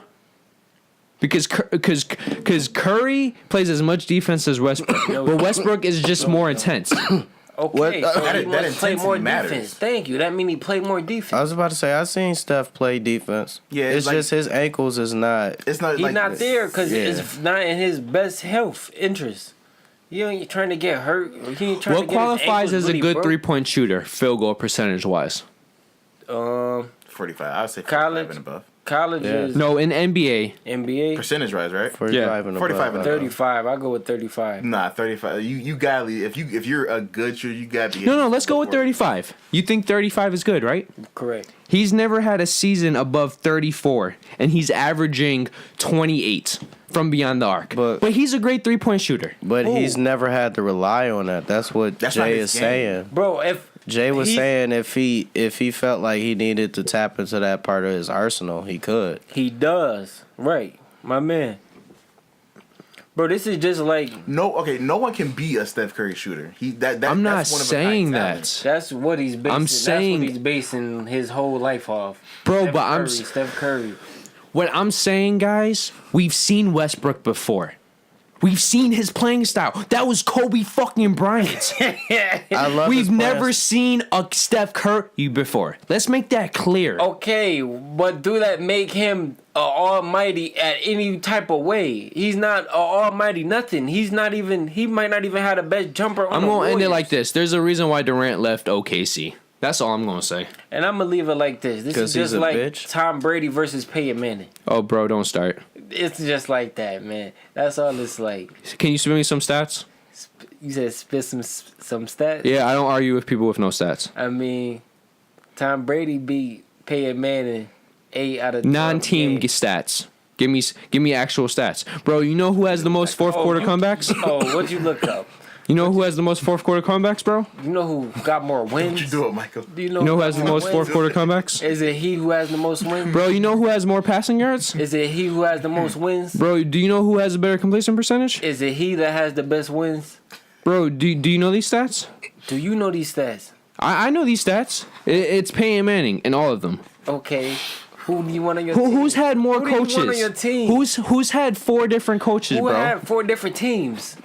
Because Curry plays as much defense as Westbrook, but Westbrook is just more intense. Okay, What- so that he must play intensity more matters. defense. Thank you. That mean he play more I defense. was about to say I seen Steph play defense. Yeah, it's like- just his ankles is not. It's not He's like not there because Yeah. it's not in his best health interest. You ain't trying to get hurt. He ain't trying What to get his qualifies ankles as a really good broke. 3-point shooter, field goal percentage wise? 45. I would say 45 College. and above. College Yeah. is No, in NBA. NBA. Percentage wise, right? 45 and 45 above. and 35. I go with 35. Nah, 35. You gotta if you're a good shooter, you gotta be. No, let's go with 35. You think 35 is good, right? Correct. He's never had a season above 34, and he's averaging 28 from beyond the arc. But- But he's a great 3-point shooter. But Ooh. he's never had to rely on that. That's what That's not Jay his is game. saying. Bro, if Jay was he- saying if he felt like he needed to tap into that part of his arsenal, he could. he does. Right. My man. Bro, this is just like No one can be a Steph Curry shooter. I'm not that's one of a saying kind that. talent. that's what he's basing. I'm saying- that's what he's basing his whole life off. Bro, Steph but I'm Curry, s- Steph Curry. What I'm saying, guys, we've seen Westbrook before. We've seen his playing style. That was Kobe fucking Bryant. I love. We've his playing never seen a Steph Curry before. Let's make that clear. Okay, but do that make him almighty at any type of way? He's not almighty nothing. He's not even. He might not even have the best jumper on I'm the going to end it Warriors. like this. There's a reason why Durant left OKC. That's all I'm going to say. And I'm gonna leave it like this. This 'Cause is he's just a like bitch? Tom Brady versus Peyton Manning. Oh, bro, don't start. It's just like that, man. That's all it's like. Can you spit me some stats? You said spit some stats. Yeah, I don't argue with people with no stats. I mean, Tom Brady beat Peyton Manning 8 out of 12 Non-team games. stats. Give me actual stats, bro. You know who has the most fourth quarter you- comebacks? Oh, what'd you look up? You know who has the most fourth quarter comebacks, bro? You know who got more wins? What you do it, Michael? Do You know who has the most fourth quarter comebacks? Is it he who has the most wins? Bro, you know who has more passing yards? Is it he who has the most wins? Bro, do you know who has a better completion percentage? Is it he that has the best wins? Bro, do you know these stats? Do you know these stats? I know these stats. It's Peyton Manning in all of them. Okay. Who do you want on your team? Who's had more Who do you coaches? want on your team? Who's had 4 different coaches, Who bro? had 4 different teams?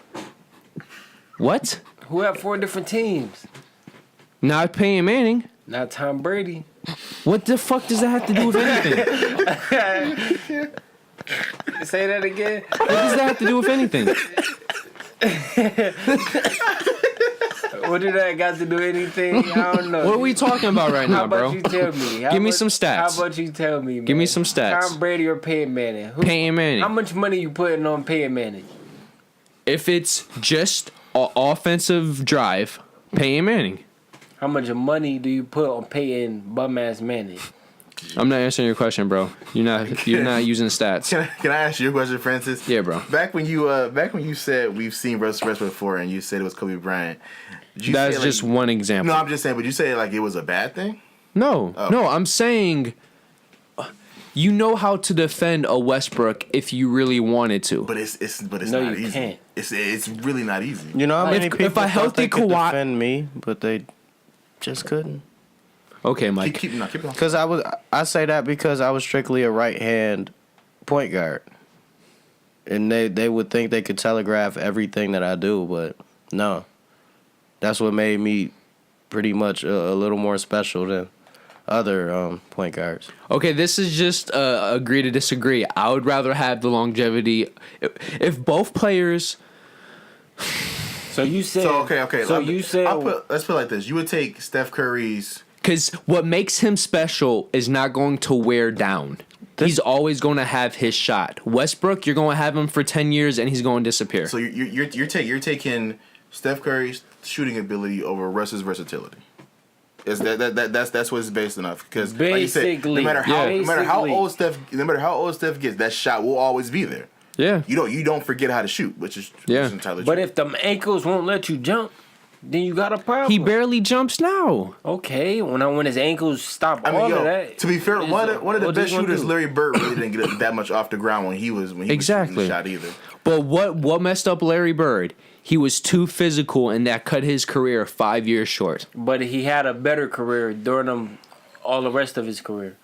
What? Who had 4 different teams? Not Peyton Manning. Not Tom Brady. What the fuck does that have to do with anything? Say that again. What does that have to do with anything? What did that got to do with anything? I don't know. What are we talking about right How now, about bro? you tell me? Give me some stats. How about you tell me, man? Give me some stats. Tom Brady or Peyton Manning? Peyton Manning. How much money you putting on Peyton Manning? If it's just an offensive drive, Peyton Manning. How much money do you put on Peyton bum-ass Manning? I'm not answering your question, bro. You're not using stats. Can I ask you a question, Francis? Yeah, bro. Back when you said we've seen Russell Westbrook before, and you said it was Kobe Bryant. did you That's say, just one example. No, I'm just saying. But you say like it was a bad thing? No, Oh. no, I'm saying you know how to defend a Westbrook if you really wanted to. But it's No, not you easy. can't. It's really not easy. You know how many If people a thought healthy they could Kawhi- defend me, but they just couldn't. Okay, Mike. Keep going. Because I say that because I was strictly a right hand point guard, and they would think they could telegraph everything that I do, but no, that's what made me pretty much a little more special than other point guards. Okay, this is just agree to disagree. I would rather have the longevity. If both players, So you said. So okay. So you said. Let's put it like this. You would take Steph Curry's. because what makes him special is not going to wear down. He's always going to have his shot. Westbrook, you're going to have him for 10 years and he's going to disappear. So you're taking Steph Curry's shooting ability over Russ's versatility. Is that's what it's based on? Because like you said, Basically, no matter how basically. old Steph gets, that shot will always be there. Yeah. You don't forget how to shoot, which is entirely But true. if them ankles won't let you jump, then you got a problem. He barely jumps now. Okay, when his ankles stop I mean, all of that. to be fair, one of the what best you gonna shooters, do? Larry Bird, really didn't get that much off the ground when he was Exactly. shooting the shot either. But what messed up Larry Bird? He was too physical and that cut his career 5 years short. But he had a better career during all the rest of his career.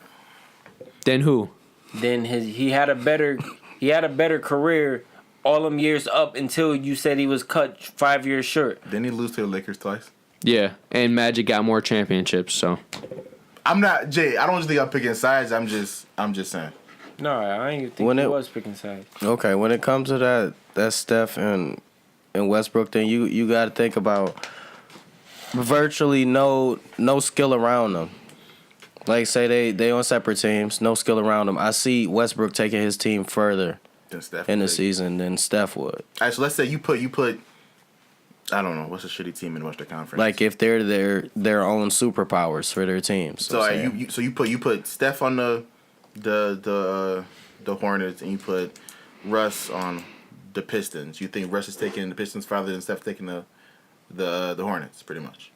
Then who? Then he had a better career all them years up until you said he was cut 5 years short. Didn't he lose to the Lakers twice? Yeah, and Magic got more championships, so. I'm not Jay. I don't just think I'm picking sides. I'm just saying. No, I ain't think he was picking sides. Okay, when it comes to that Steph and Westbrook thing, you got to think about virtually no skill around them. Like say they on separate teams, no skill around them. I see Westbrook taking his team further in the season than Steph would. All right, so let's say you put I don't know what's a shitty team in the Western Conference. Like if they're their own superpowers for their teams. So you put Steph on the Hornets and you put Russ on the Pistons. You think Russ is taking the Pistons farther than Steph taking the Hornets, pretty much.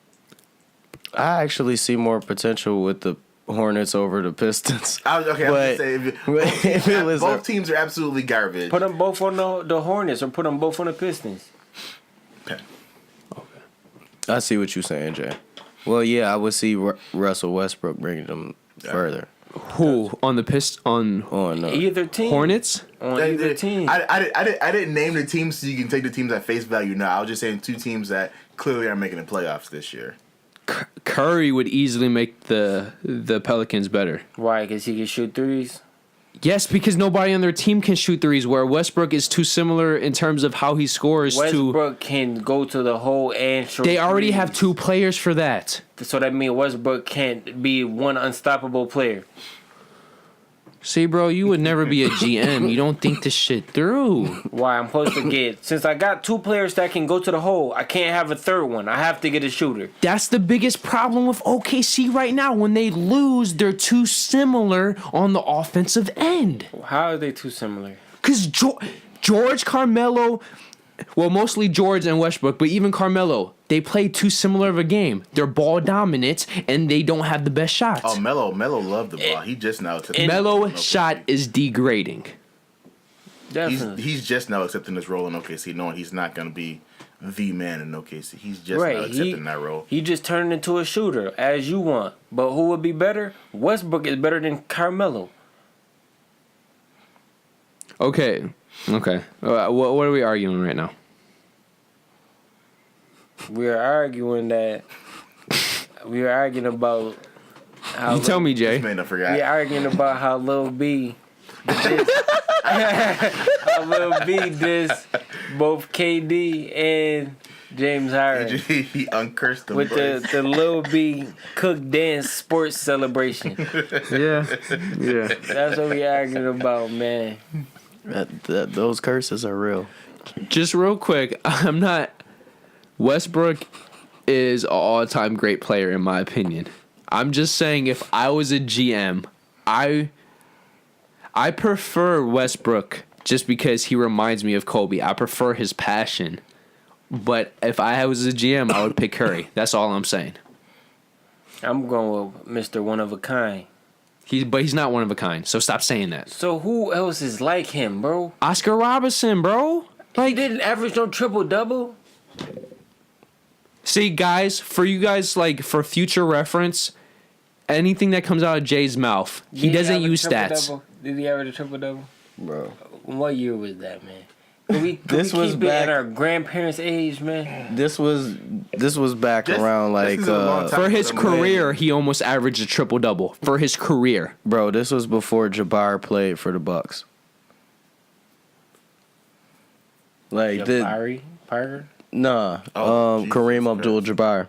I actually see more potential with the Hornets over the Pistons. I'm just saying, if it was both teams are absolutely garbage. Put them both on the Hornets or put them both on the Pistons. Okay. I see what you're saying, Jay. Well, yeah, I would see Russell Westbrook bringing them further. Who? On the On Either team. Hornets? On either team. I didn't name the teams so you can take the teams at face value now. I was just saying two teams that clearly are making the playoffs this year. Curry would easily make the Pelicans better. Why? Because he can shoot threes? Yes, because nobody on their team can shoot threes, where Westbrook is too similar in terms of how he scores Westbrook can go to the hole and shoot They already threes. have 2 players for that. So that means Westbrook can't be one unstoppable player. See, bro, you would never be a GM. You don't think this shit through. Why? I'm supposed to get... Since I got 2 players that can go to the hole, I can't have a third one. I have to get a shooter. That's the biggest problem with OKC right now. When they lose, they're too similar on the offensive end. How are they too similar? Because George Carmelo well, mostly George and Westbrook, but even Carmelo, they play too similar of a game. They're ball dominant, and they don't have the best shots. Oh, Melo loved the ball. He just now accepting. Melo's shot is degrading. Definitely. He's just now accepting this role in OKC, knowing he's not going to be the man in OKC. He's just now accepting that role. He just turned into a shooter, as you want. But who would be better? Westbrook is better than Carmelo. Okay. What are we arguing right now? We're arguing about how You tell me, Jay. This man, I forgot. We're arguing about how Lil B dissed both KD and James Harden He uncursed them with boys. the Lil B cook dance sports celebration. Yeah. That's what we arguing about, man. Those curses are real. Just real quick, Westbrook is an all-time great player in my opinion. I'm just saying, if I was a GM, I prefer Westbrook just because he reminds me of Kobe. I prefer his passion. But if I was a GM, I would pick Curry. That's all I'm saying. I'm going with Mr. One of a Kind. But he's not one of a kind, so stop saying that. So who else is like him, bro? Oscar Robertson, bro. He didn't average no triple-double. See, guys, for you guys, like, for future reference, anything that comes out of Jay's mouth, he doesn't use stats. Did he average a triple-double? Bro. What year was that, man? Could we This was keep back- it at our grandparents' age, man? This was back around like is a long time For his ago. career, he almost averaged a triple-double. For his career. bro. This was before Jabbar played for the Bucks. Like Jabari Parker? nah, Oh, Jesus Kareem Christ. Abdul-Jabbar.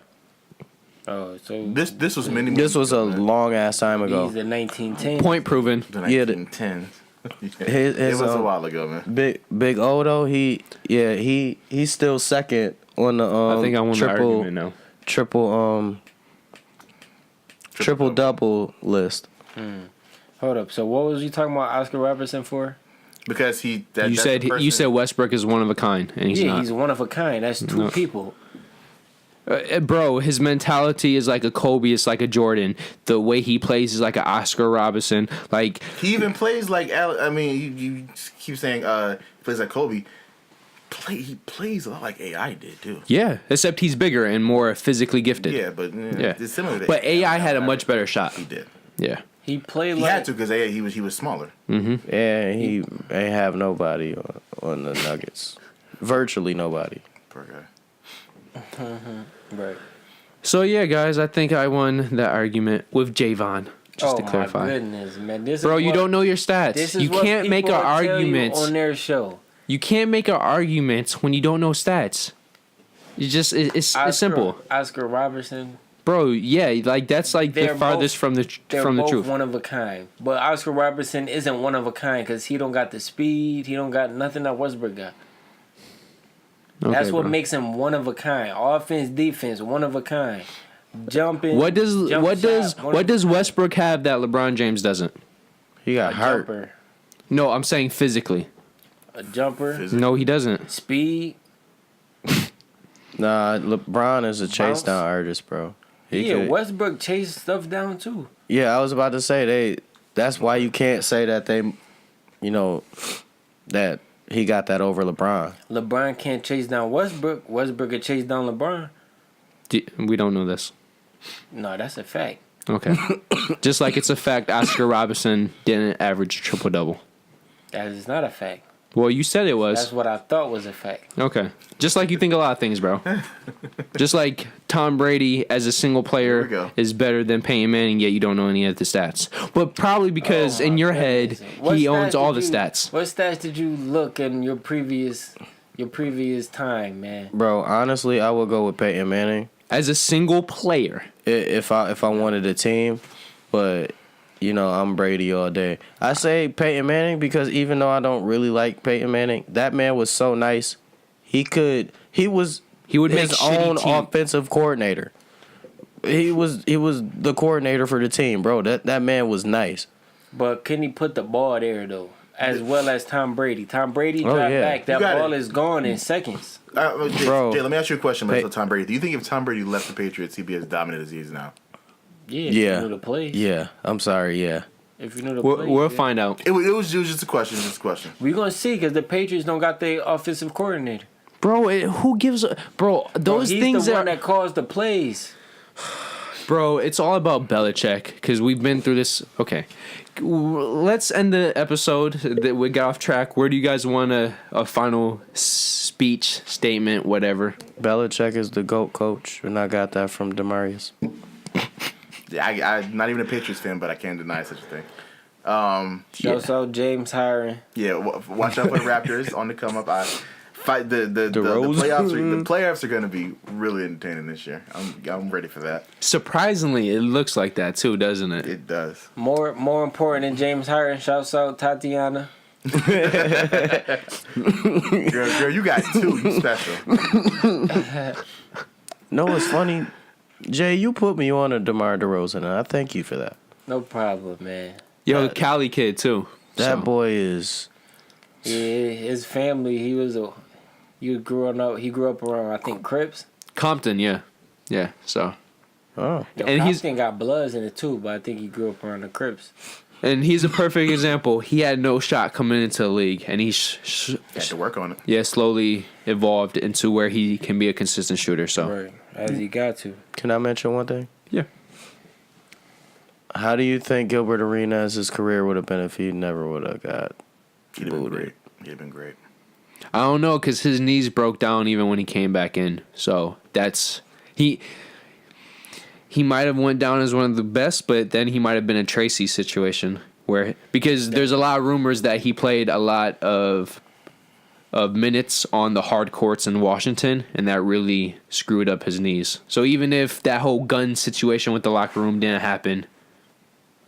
Oh, so This was many. This was a ago, man. long ass time ago. he's the 1910. Point proven. The Yeah, 1910s. His- it was a um, while ago, man. Big O though, he's still second on the I think I won the argument now. triple double list. Hold up. So what was you talking about Oscar Robertson for? Because You that's said the person- you said Westbrook is one of a kind, and he's not. He's one of a kind. That's two No. people. Bro, his mentality is like a Kobe. It's like a Jordan. The way he plays is like an Oscar Robertson. Like he even plays like you keep saying he plays like Kobe. He plays a lot like AI did too. yeah, except he's bigger and more physically gifted. Yeah, but Yeah. it's similar. To But AI had a much better shot. He did. Yeah. He played He like had to because AI he was smaller. Yeah, he ain't have nobody on the Nuggets. Virtually nobody. Poor guy. right. So yeah, guys, I think I won that argument with Javon. Just to clarify, my goodness, man. This bro, is you what, don't know your stats. This is You what can't make an people tell you argument on their show. You can't make an argument when you don't know stats. You just it's simple, Oscar Robertson. bro. Yeah, like that's like They're the farthest both- from the They're from the both truth. one of a kind. But Oscar Robertson isn't one of a kind because he don't got the speed. He don't got nothing that Westbrook got. Okay, That's what bro. makes him one of a kind. Offense, defense, one of a kind. Jumping. What does jump what does shot, one what of does a kind. Westbrook have that LeBron James doesn't? He got A hurt. jumper. No, I'm saying physically. A jumper. Physically. No, he doesn't. Speed. Nah, LeBron is a chase Bounce. down artist, bro. He Yeah, could- Westbrook chased stuff down too. Yeah, I was about to say that's why you can't say that that he got that over LeBron. LeBron can't chase down Westbrook. Westbrook can chase down LeBron. We don't know this. No, that's a fact. Okay. Just like it's a fact Oscar Robertson didn't average a triple double. That is not a fact. Well, you said it was. That's what I thought was a fact. Okay. Just like you think a lot of things, bro. Just like Tom Brady as a single There we player go. is better than Peyton Manning, yet you don't know any of the stats. But probably because Oh, in my your goodness. head, What he stats owns all the did you- stats. What stats did you look in your previous time, man? Bro, honestly, I would go with Peyton Manning As a single player. if I wanted a team, but I'm Brady all day. I say Peyton Manning because even though I don't really like Peyton Manning, that man was so nice. He was He would make his shitty own team. offensive coordinator. He was the coordinator for the team, bro. That man was nice. But can he put the ball there though? as well as Tom Brady. Tom Brady Oh, dropped yeah. back. That You got ball it. is gone in seconds. Jay, Bro. Jay, let me ask you a question Hey. about Tom Brady. Do you think if Tom Brady left the Patriots, he'd be as dominant as he is now? Yeah, Yeah. if you knew the plays. Yeah, I'm sorry. Yeah, If you knew the We'll, plays. we'll yeah. find out. It was just a question. Just a question. We're going to see because the Patriots don't got their offensive coordinator. Bro, who gives a... Bro, those He's things the one are... that calls the plays. Bro, it's all about Belichick because we've been through this. Okay, let's end the episode. That we got off track. Where do you guys want a final speech, statement, whatever? Belichick is the GOAT coach, and I got that from Demarius. Yeah, I'm not even a Patriots fan, but I can't deny such a thing. Shouts out James Hiring. Yeah, watch out for the Raptors on the come up. The Rose. playoffs are going to be really entertaining this year. I'm ready for that. Surprisingly, it looks like that too, doesn't it? It does. More important than James Hiring. Shouts out Tatiana. Girl, you got two. You special. No, it's funny. Jay, you put me on a DeMar DeRozan, and I thank you for that. No problem, man. Yo, Cali kid too. That So, boy is. Yeah, his family. He grew up around, I think, Crips. Compton, yeah. So, Oh, Yo, And he's- Compton got Bloods in it too, but I think he grew up around the Crips. and he's a perfect example. He had no shot coming into the league, and he Had to work on it. slowly evolved into where he can be a consistent shooter. So, Right, as he got to. can I mention one thing? yeah. How do you think Gilbert Arenas' career would have been if he never would have got He'd have been booted? great. He'd have been great. I don't know because his knees broke down even when he came back in. So that's he might have went down as one of the best, but then he might have been a Tracy situation where because there's a lot of rumors that he played a lot of minutes on the hard courts in Washington, and that really screwed up his knees. So even if that whole gun situation with the locker room didn't happen,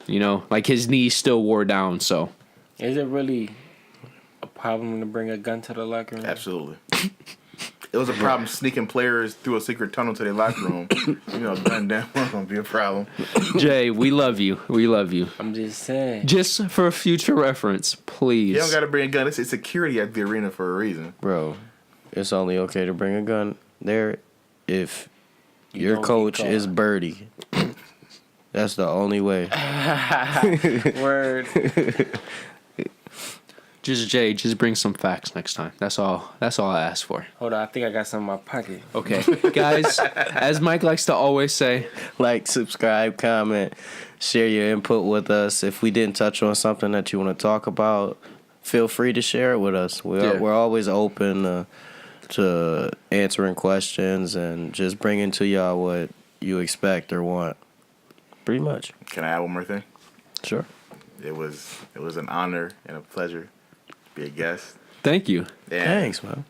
like his knees still wore down. So Is it really a problem to bring a gun to the locker room? Absolutely. It was a problem sneaking players through a secret tunnel to their locker room. Gun down was going to be a problem. Jay, we love you. We love you. I'm just saying. Just for future reference, please. You don't got to bring a gun. It's security at the arena for a reason. Bro, it's only okay to bring a gun there if You your don't get coach caught. is Birdie. That's the only way. Word. Just bring some facts next time. That's all I ask for. Hold on, I think I got some in my pocket. Okay. Guys, as Mike likes to always say, Like, subscribe, comment, share your input with us. If we didn't touch on something that you want to talk about, feel free to share it with us. We're always open to answering questions and just bringing to y'all what you expect or want. Pretty much. Can I add one more thing? Sure. It was an honor and a pleasure to be a guest. thank you. And Thanks, man.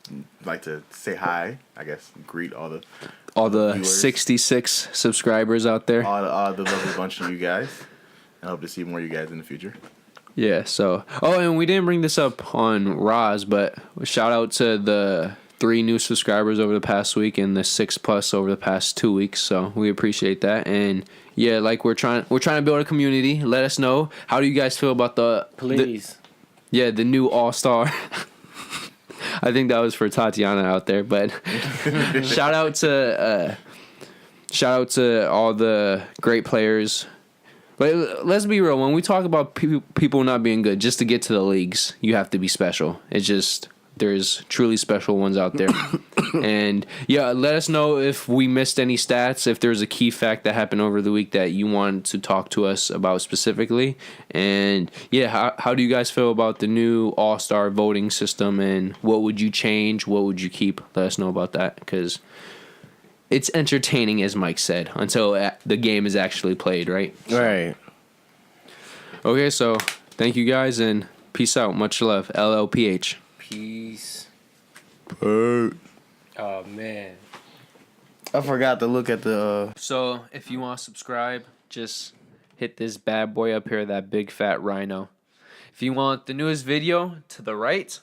I'd like to say hi, I guess, greet all the viewers. 66 subscribers out there. all the lovely bunch of you guys. I hope to see more of you guys in the future. Yeah, so. Oh, and we didn't bring this up on Roz, but shout out to the 3 new subscribers over the past week and the 6+ over the past 2 weeks. So we appreciate that. And yeah, like we're trying to build a community. Let us know. How do you guys feel about the Please. the new All-Star? I think that was for Tatiana out there, but shout out to all the great players. But let's be real. When we talk about people not being good, just to get to the leagues, you have to be special. It's just there's truly special ones out there. And yeah, let us know if we missed any stats, if there's a key fact that happened over the week that you want to talk to us about specifically. And yeah, how do you guys feel about the new All-Star voting system, and what would you change? What would you keep? Let us know about that, because it's entertaining, as Mike said, until the game is actually played, right? Right. Okay, so thank you guys, and peace out. Much love. LLPH. Peace. Hey. Oh, man. I forgot to look at the. So if you want to subscribe, just hit this bad boy up here, that big fat rhino. If you want the newest video, to the right.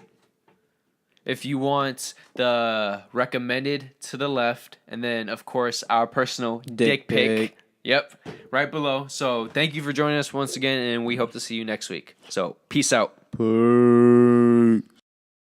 If you want the recommended, to the left. And then, of course, our personal dick pic Yep, right below. So thank you for joining us once again, and we hope to see you next week. So peace out. Peace.